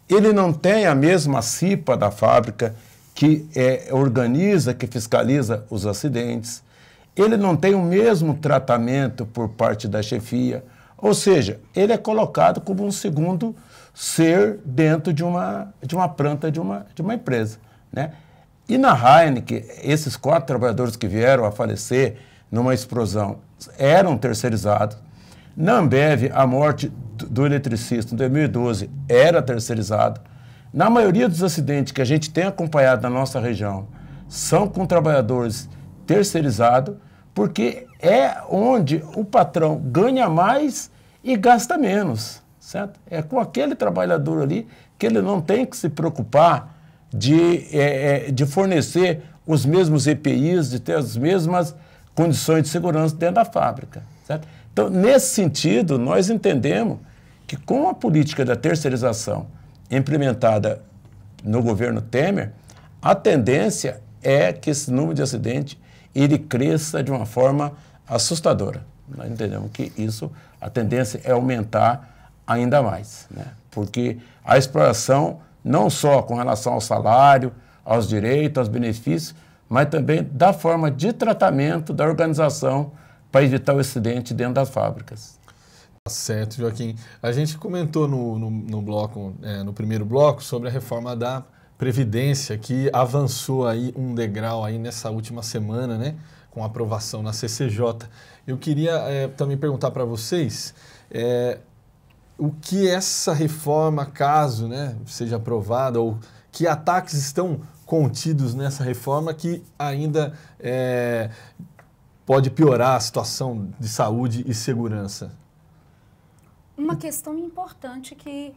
ele não tem a mesma CIPA da fábrica que organiza, que fiscaliza os acidentes, ele não tem o mesmo tratamento por parte da chefia, ou seja, ele é colocado como um segundo ser dentro de uma planta de uma empresa, né? E na Heineken, esses 4 trabalhadores que vieram a falecer numa explosão eram terceirizados. Na Ambev, a morte do eletricista em 2012 era terceirizado. Na maioria dos acidentes que a gente tem acompanhado na nossa região, são com trabalhadores terceirizados, porque é onde o patrão ganha mais e gasta menos, certo? É com aquele trabalhador ali que ele não tem que se preocupar de fornecer os mesmos EPIs, de ter as mesmas condições de segurança dentro da fábrica, certo? Então, nesse sentido, nós entendemos que com a política da terceirização implementada no governo Temer, a tendência é que esse número de acidentes ele cresça de uma forma assustadora. Nós entendemos que isso, a tendência é aumentar ainda mais, né? Porque a exploração, não só com relação ao salário, aos direitos, aos benefícios, mas também da forma de tratamento da organização para evitar o acidente dentro das fábricas. Certo, Joaquim. A gente comentou no bloco, no primeiro bloco, sobre a reforma da Previdência, que avançou aí um degrau aí nessa última semana, né, com a aprovação na CCJ. Eu queria também perguntar para vocês o que essa reforma, caso, né, seja aprovada, ou que ataques estão contidos nessa reforma que ainda pode piorar a situação de saúde e segurança. Uma questão importante que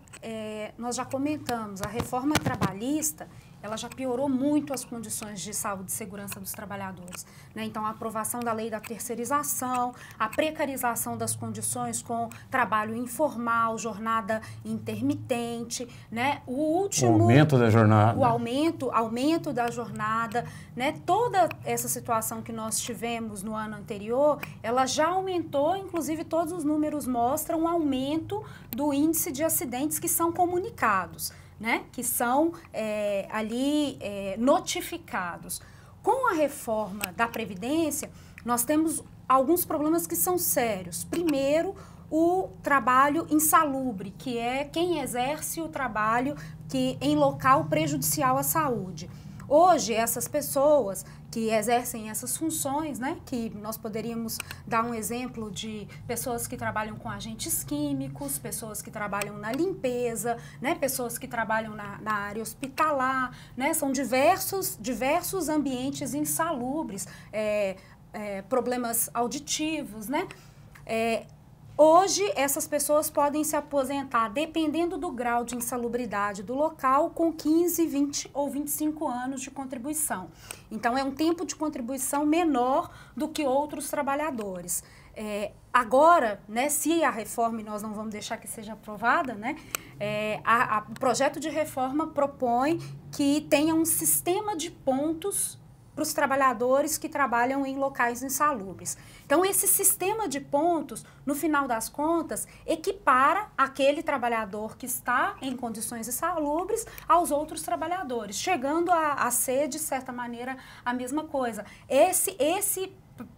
nós já comentamos, a reforma trabalhista, ela já piorou muito as condições de saúde e segurança dos trabalhadores, né? Então, a aprovação da lei da terceirização, a precarização das condições com trabalho informal, jornada intermitente, né? O aumento da jornada. O aumento da jornada, né? Toda essa situação que nós tivemos no ano anterior, ela já aumentou, inclusive todos os números mostram um aumento do índice de acidentes que são comunicados, né, que são notificados. Com a reforma da Previdência, nós temos alguns problemas que são sérios. Primeiro, o trabalho insalubre, que é quem exerce o trabalho em local prejudicial à saúde. Hoje, essas pessoas que exercem essas funções, né, que nós poderíamos dar um exemplo de pessoas que trabalham com agentes químicos, pessoas que trabalham na limpeza, né, pessoas que trabalham na área hospitalar, né, são diversos ambientes insalubres, problemas auditivos, né. Hoje, essas pessoas podem se aposentar, dependendo do grau de insalubridade do local, com 15, 20 ou 25 anos de contribuição. Então, é um tempo de contribuição menor do que outros trabalhadores. Agora, né, se a reforma, e nós não vamos deixar que seja aprovada, né, o projeto de reforma propõe que tenha um sistema de pontos para os trabalhadores que trabalham em locais insalubres. Então, esse sistema de pontos, no final das contas, equipara aquele trabalhador que está em condições insalubres aos outros trabalhadores, chegando a ser, de certa maneira, a mesma coisa.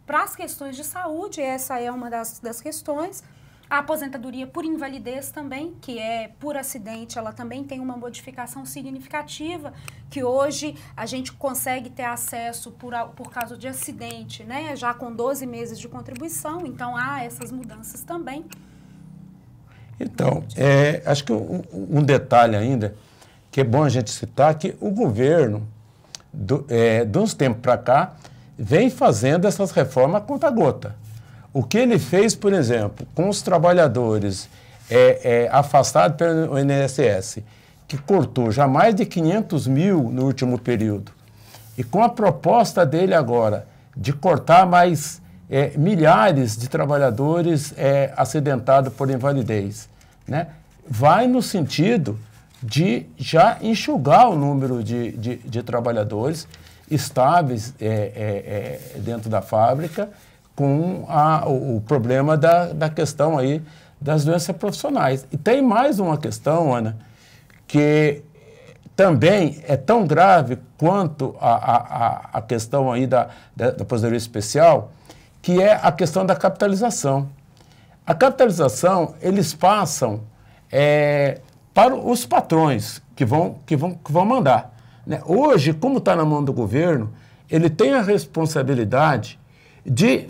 Para as questões de saúde, essa é uma das questões. A aposentadoria por invalidez também, que é por acidente, ela também tem uma modificação significativa, que hoje a gente consegue ter acesso por causa de acidente, né? Já com 12 meses de contribuição, então há essas mudanças também. Então, acho que um detalhe ainda, que é bom a gente citar, que o governo, de uns tempos para cá, vem fazendo essas reformas a conta-gota. O que ele fez, por exemplo, com os trabalhadores afastados pelo INSS, que cortou já mais de 500 mil no último período, e com a proposta dele agora de cortar mais milhares de trabalhadores acidentados por invalidez, né, vai no sentido de já enxugar o número de trabalhadores estáveis dentro da fábrica, com o problema da questão aí das doenças profissionais. E tem mais uma questão, Ana, que também é tão grave quanto a questão aí da aposentadoria especial, que é a questão da capitalização. A capitalização, eles passam para os patrões que vão mandar, né? Hoje, como está na mão do governo, ele tem a responsabilidade de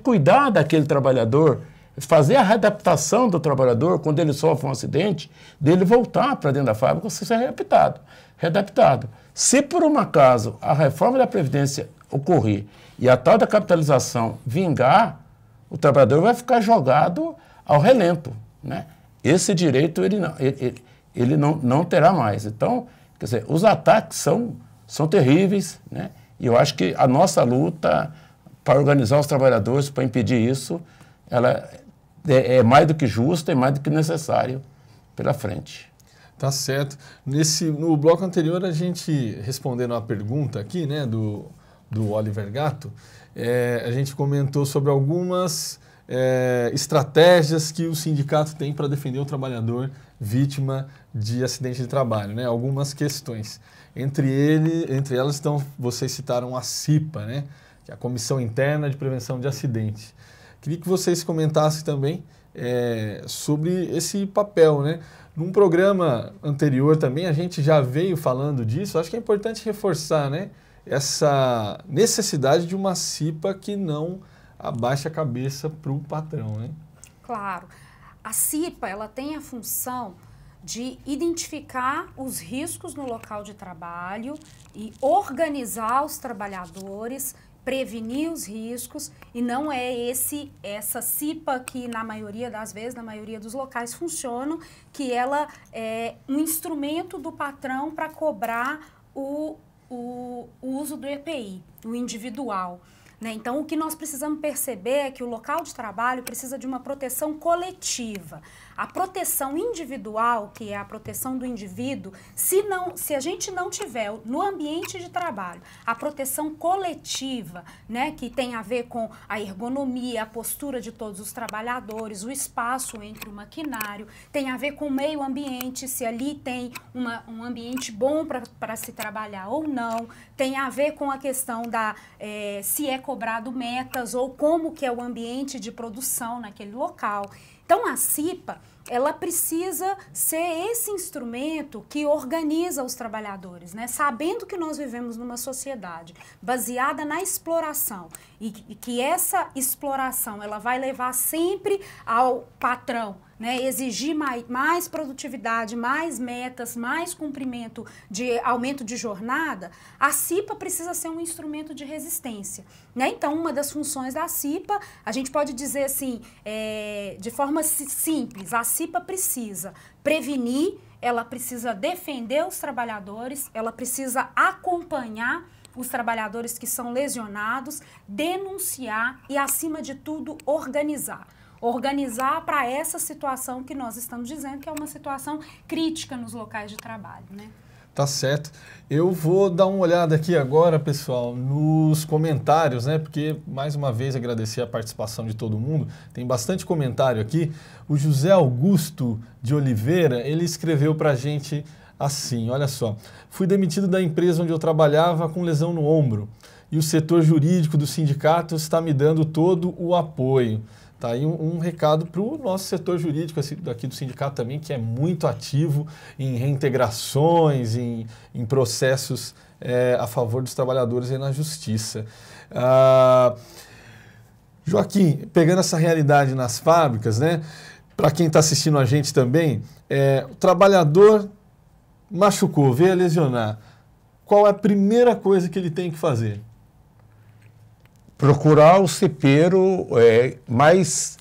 cuidar daquele trabalhador, fazer a readaptação do trabalhador quando ele sofre um acidente, dele voltar para dentro da fábrica e ser readaptado. Se por um acaso a reforma da Previdência ocorrer e a tal da capitalização vingar, o trabalhador vai ficar jogado ao relento, né? Esse direito ele não terá mais. Então, quer dizer, os ataques são terríveis, né? E eu acho que a nossa luta para organizar os trabalhadores, para impedir isso, ela é mais do que justa e mais do que necessário pela frente. Tá certo. No bloco anterior, a gente, respondendo a pergunta aqui, né, do Oliver Gatto, a gente comentou sobre algumas estratégias que o sindicato tem para defender o trabalhador vítima de acidente de trabalho, né? Algumas questões. Entre elas, então, vocês citaram a CIPA, né? Que é a Comissão Interna de Prevenção de Acidentes, Queria que vocês comentassem também sobre esse papel, né? Num programa anterior também a gente já veio falando disso, acho que é importante reforçar, né? Essa necessidade de uma CIPA que não abaixe a cabeça para o patrão, né? Claro. A CIPA, ela tem a função de identificar os riscos no local de trabalho e organizar os trabalhadores, prevenir os riscos, e não é essa CIPA que na maioria das vezes, na maioria dos locais funcionam, que ela é um instrumento do patrão para cobrar o uso do EPI, o individual. Né? Então, o que nós precisamos perceber é que o local de trabalho precisa de uma proteção coletiva. A proteção individual, que é a proteção do indivíduo, se a gente não tiver no ambiente de trabalho a proteção coletiva, né, que tem a ver com a ergonomia, a postura de todos os trabalhadores, o espaço entre o maquinário, tem a ver com o meio ambiente, se ali tem um ambiente bom para se trabalhar ou não, tem a ver com a questão se é cobrado metas ou como que é o ambiente de produção naquele local. Então, a CIPA, ela precisa ser esse instrumento que organiza os trabalhadores, né? Sabendo que nós vivemos numa sociedade baseada na exploração e que essa exploração ela vai levar sempre ao patrão, né, exigir mais produtividade, mais metas, mais cumprimento de aumento de jornada, a CIPA precisa ser um instrumento de resistência. Né? Então, uma das funções da CIPA, a gente pode dizer assim, de forma simples, a CIPA precisa prevenir, ela precisa defender os trabalhadores, ela precisa acompanhar os trabalhadores que são lesionados, denunciar e, acima de tudo, organizar. Organizar para essa situação que nós estamos dizendo que é uma situação crítica nos locais de trabalho, né? Tá certo. Eu vou dar uma olhada aqui agora, pessoal, nos comentários, né? Porque, mais uma vez, agradecer a participação de todo mundo. Tem bastante comentário aqui. O José Augusto de Oliveira, ele escreveu para a gente assim, olha só. Fui demitido da empresa onde eu trabalhava com lesão no ombro. E o setor jurídico do sindicato está me dando todo o apoio. Tá aí um recado para o nosso setor jurídico aqui do sindicato também, que é muito ativo em reintegrações, em processos a favor dos trabalhadores aí na justiça. Joaquim, pegando essa realidade nas fábricas, né, para quem está assistindo a gente também, o trabalhador machucou, veio a lesionar, qual é a primeira coisa que ele tem que fazer? Procurar o cipeiro mais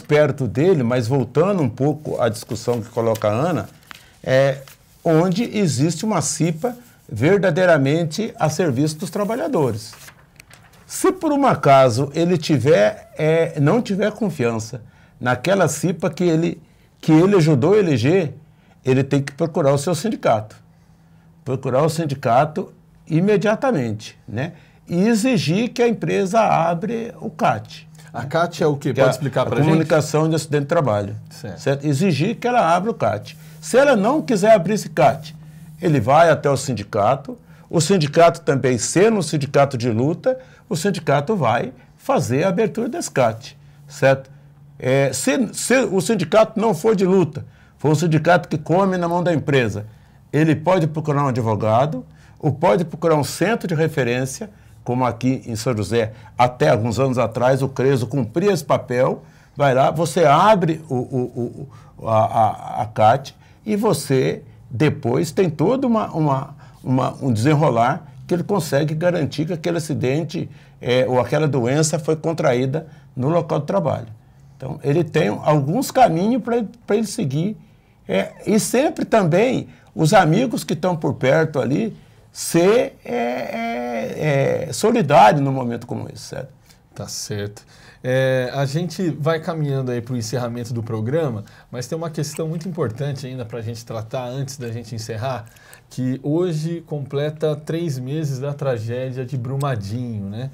perto dele, mas voltando um pouco à discussão que coloca a Ana, onde existe uma CIPA verdadeiramente a serviço dos trabalhadores. Se por um acaso ele não tiver confiança naquela CIPA que ele ajudou a eleger, ele tem que procurar o seu sindicato. Procurar o sindicato imediatamente, né? E exigir que a empresa abre o CAT. A CAT é o quê? Pode explicar para a gente? Comunicação de acidente de trabalho. Certo? Exigir que ela abra o CAT. Se ela não quiser abrir esse CAT, ele vai até o sindicato também, sendo um sindicato de luta, o sindicato vai fazer a abertura desse CAT. Certo? Se o sindicato não for de luta, for um sindicato que come na mão da empresa, ele pode procurar um advogado ou pode procurar um centro de referência, como aqui em São José, até alguns anos atrás, o CRESO cumpria esse papel, vai lá, você abre a CAT e você depois tem todo um desenrolar que ele consegue garantir que aquele acidente ou aquela doença foi contraída no local de trabalho. Então, ele tem alguns caminhos para ele seguir. E sempre também os amigos que estão por perto ali, ser solidário num momento como esse, certo? Tá certo. A gente vai caminhando aí para o encerramento do programa, mas tem uma questão muito importante ainda para a gente tratar antes da gente encerrar, que hoje completa 3 meses da tragédia de Brumadinho, né?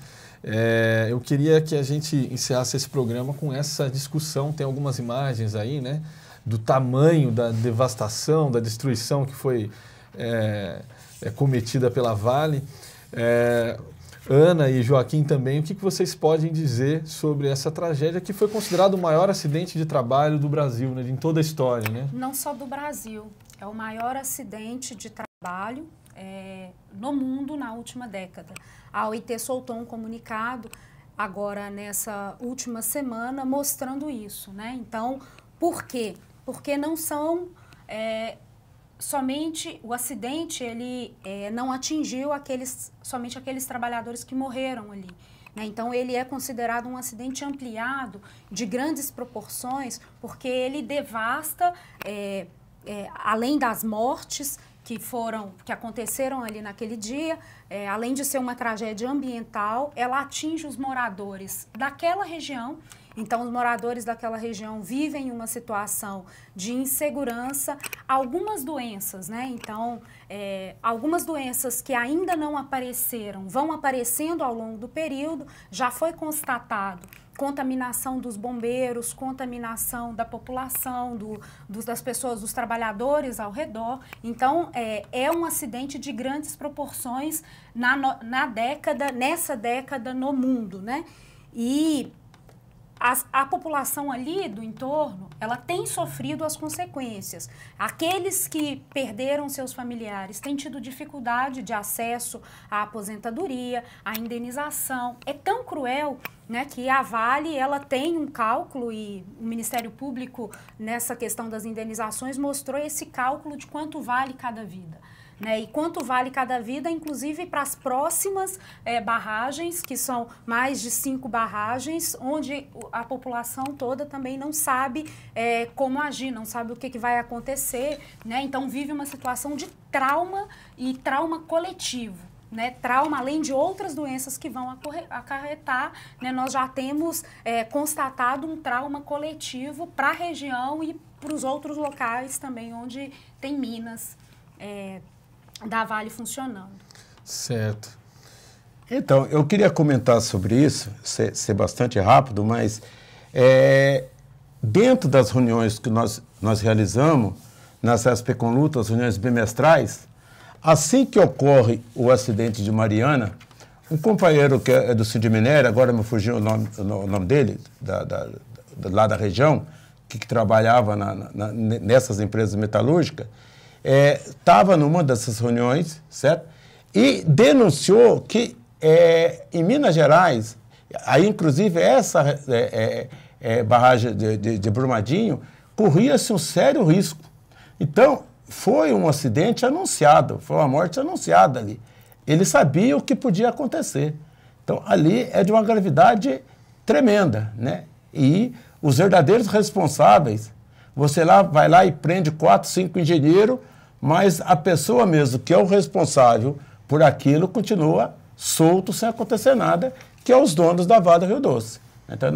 Eu queria que a gente encerrasse esse programa com essa discussão, tem algumas imagens aí, né? Do tamanho da devastação, da destruição que foi cometida pela Vale. Ana e Joaquim também, o que vocês podem dizer sobre essa tragédia que foi considerado o maior acidente de trabalho do Brasil, né, em toda a história, né? Não só do Brasil, é o maior acidente de trabalho no mundo na última década. A OIT soltou um comunicado agora nessa última semana mostrando isso, né? Então, por quê? Porque não são somente o acidente, ele não atingiu somente aqueles trabalhadores que morreram ali, né? Então, ele é considerado um acidente ampliado de grandes proporções, porque ele devasta, além das mortes que aconteceram ali naquele dia, além de ser uma tragédia ambiental, ela atinge os moradores daquela região. Então, os moradores daquela região vivem uma situação de insegurança, algumas doenças, né? Então, algumas doenças que ainda não apareceram, vão aparecendo ao longo do período, já foi constatado contaminação dos bombeiros, contaminação da população, das pessoas, dos trabalhadores ao redor. Então, é um acidente de grandes proporções nessa década no mundo, né? E a população ali do entorno, ela tem sofrido as consequências. Aqueles que perderam seus familiares têm tido dificuldade de acesso à aposentadoria, à indenização. É tão cruel, né, que a Vale ela tem um cálculo, e o Ministério Público, nessa questão das indenizações, mostrou esse cálculo de quanto vale cada vida, né? E quanto vale cada vida, inclusive para as próximas barragens, que são mais de 5 barragens, onde a população toda também não sabe como agir, não sabe o que vai acontecer, né? Então vive uma situação de trauma e trauma coletivo, né? Trauma, além de outras doenças que vão acarretar, né? Nós já temos constatado um trauma coletivo para a região e para os outros locais também, onde tem minas da Vale funcionando. Certo. Então, eu queria comentar sobre isso, ser bastante rápido, mas dentro das reuniões que nós realizamos, nas SPConluta, as reuniões bimestrais, assim que ocorre o acidente de Mariana, um companheiro que é do Cid Minério, agora me fugiu o nome dele, lá da região, que trabalhava nessas empresas metalúrgicas, estava numa dessas reuniões, certo? E denunciou que em Minas Gerais, aí inclusive essa barragem de Brumadinho, corria-se um sério risco. Então, foi um acidente anunciado, foi uma morte anunciada ali. Ele sabia o que podia acontecer. Então, ali é de uma gravidade tremenda, né? E os verdadeiros responsáveis, você vai lá e prende 4, 5 engenheiros, mas a pessoa mesmo que é o responsável por aquilo continua solto, sem acontecer nada, que é os donos da Vale do Rio Doce. Então,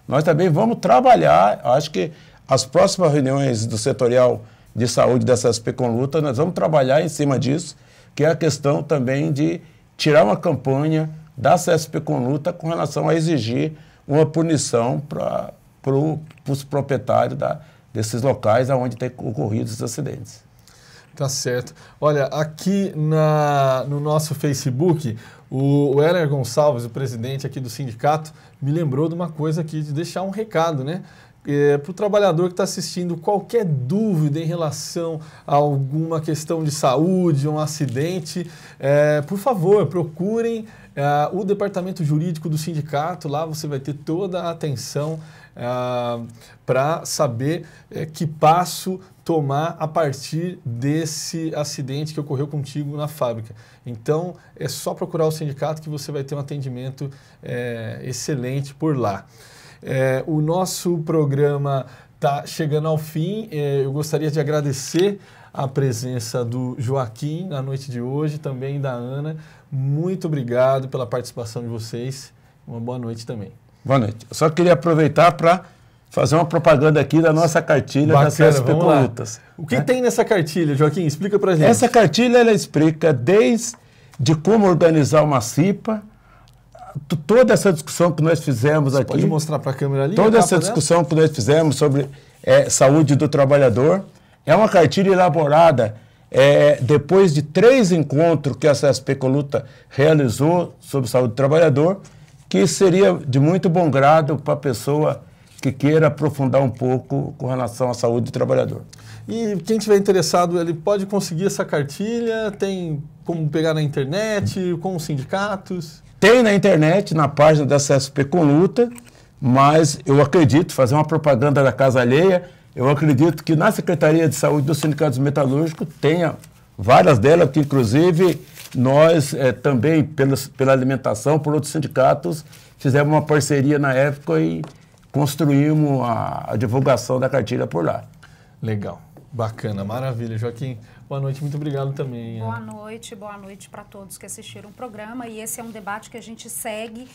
nós também vamos trabalhar, acho que as próximas reuniões do setorial de saúde dessa SPConluta, nós vamos trabalhar em cima disso, que é a questão também de tirar uma campanha da SPConluta com relação a exigir uma punição para os proprietários desses locais onde tem ocorrido esses acidentes. Tá certo. Olha, aqui no nosso Facebook, o Heller Gonçalves, o presidente aqui do sindicato, me lembrou de uma coisa aqui, de deixar um recado, né? Para o trabalhador que está assistindo, qualquer dúvida em relação a alguma questão de saúde, um acidente, por favor, procurem o departamento jurídico do sindicato. Lá você vai ter toda a atenção para saber que passo tomar a partir desse acidente que ocorreu contigo na fábrica. Então, é só procurar o sindicato que você vai ter um atendimento excelente por lá. O nosso programa está chegando ao fim. Eu gostaria de agradecer a presença do Joaquim na noite de hoje, também da Ana. Muito obrigado pela participação de vocês. Uma boa noite também. Boa noite. Eu só queria aproveitar para fazer uma propaganda aqui da nossa cartilha da SPConlutas. O que tem nessa cartilha, Joaquim? Explica para a gente. Essa cartilha, ela explica desde como organizar uma CIPA, toda essa discussão que nós fizemos aqui. Pode mostrar para a câmera ali? Toda essa discussão que nós fizemos sobre saúde do trabalhador. É uma cartilha elaborada depois de 3 encontros que a CSP Coluta realizou sobre saúde do trabalhador, que seria de muito bom grado para a pessoa que queira aprofundar um pouco com relação à saúde do trabalhador. E quem tiver interessado, ele pode conseguir essa cartilha? Tem como pegar na internet, com os sindicatos? Tem na internet, na página da CSP Coluta, mas eu acredito, fazer uma propaganda da casa alheia, eu acredito que na Secretaria de Saúde dos Sindicatos Metalúrgicos tenha várias delas, que inclusive nós também, pela alimentação, por outros sindicatos, fizemos uma parceria na época e construímos a divulgação da cartilha por lá. Legal, bacana, maravilha. Joaquim, boa noite, muito obrigado também. Boa noite para todos que assistiram o programa. E esse é um debate que a gente segue,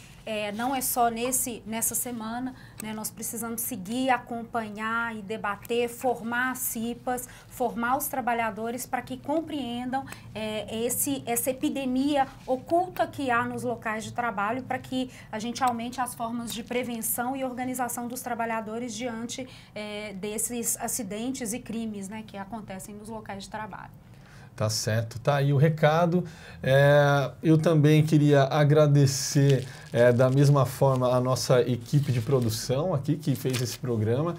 não é só nessa semana, né? Nós precisamos seguir, acompanhar e debater, formar as CIPAs, formar os trabalhadores para que compreendam essa epidemia oculta que há nos locais de trabalho, para que a gente aumente as formas de prevenção e organização dos trabalhadores diante desses acidentes e crimes, né, que acontecem nos locais de trabalho. Tá certo, tá aí o recado. Eu também queria agradecer da mesma forma a nossa equipe de produção aqui que fez esse programa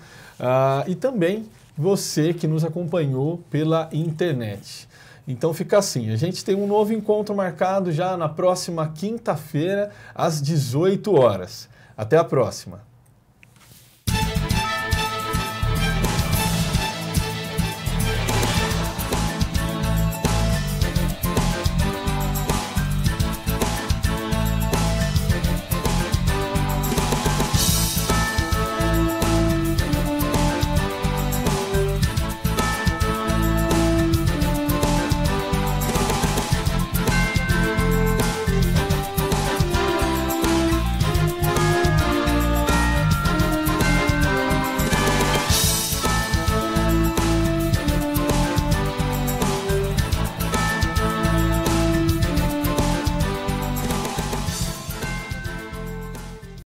e também você que nos acompanhou pela internet. Então fica assim, a gente tem um novo encontro marcado já na próxima quinta-feira às 18 horas. Até a próxima!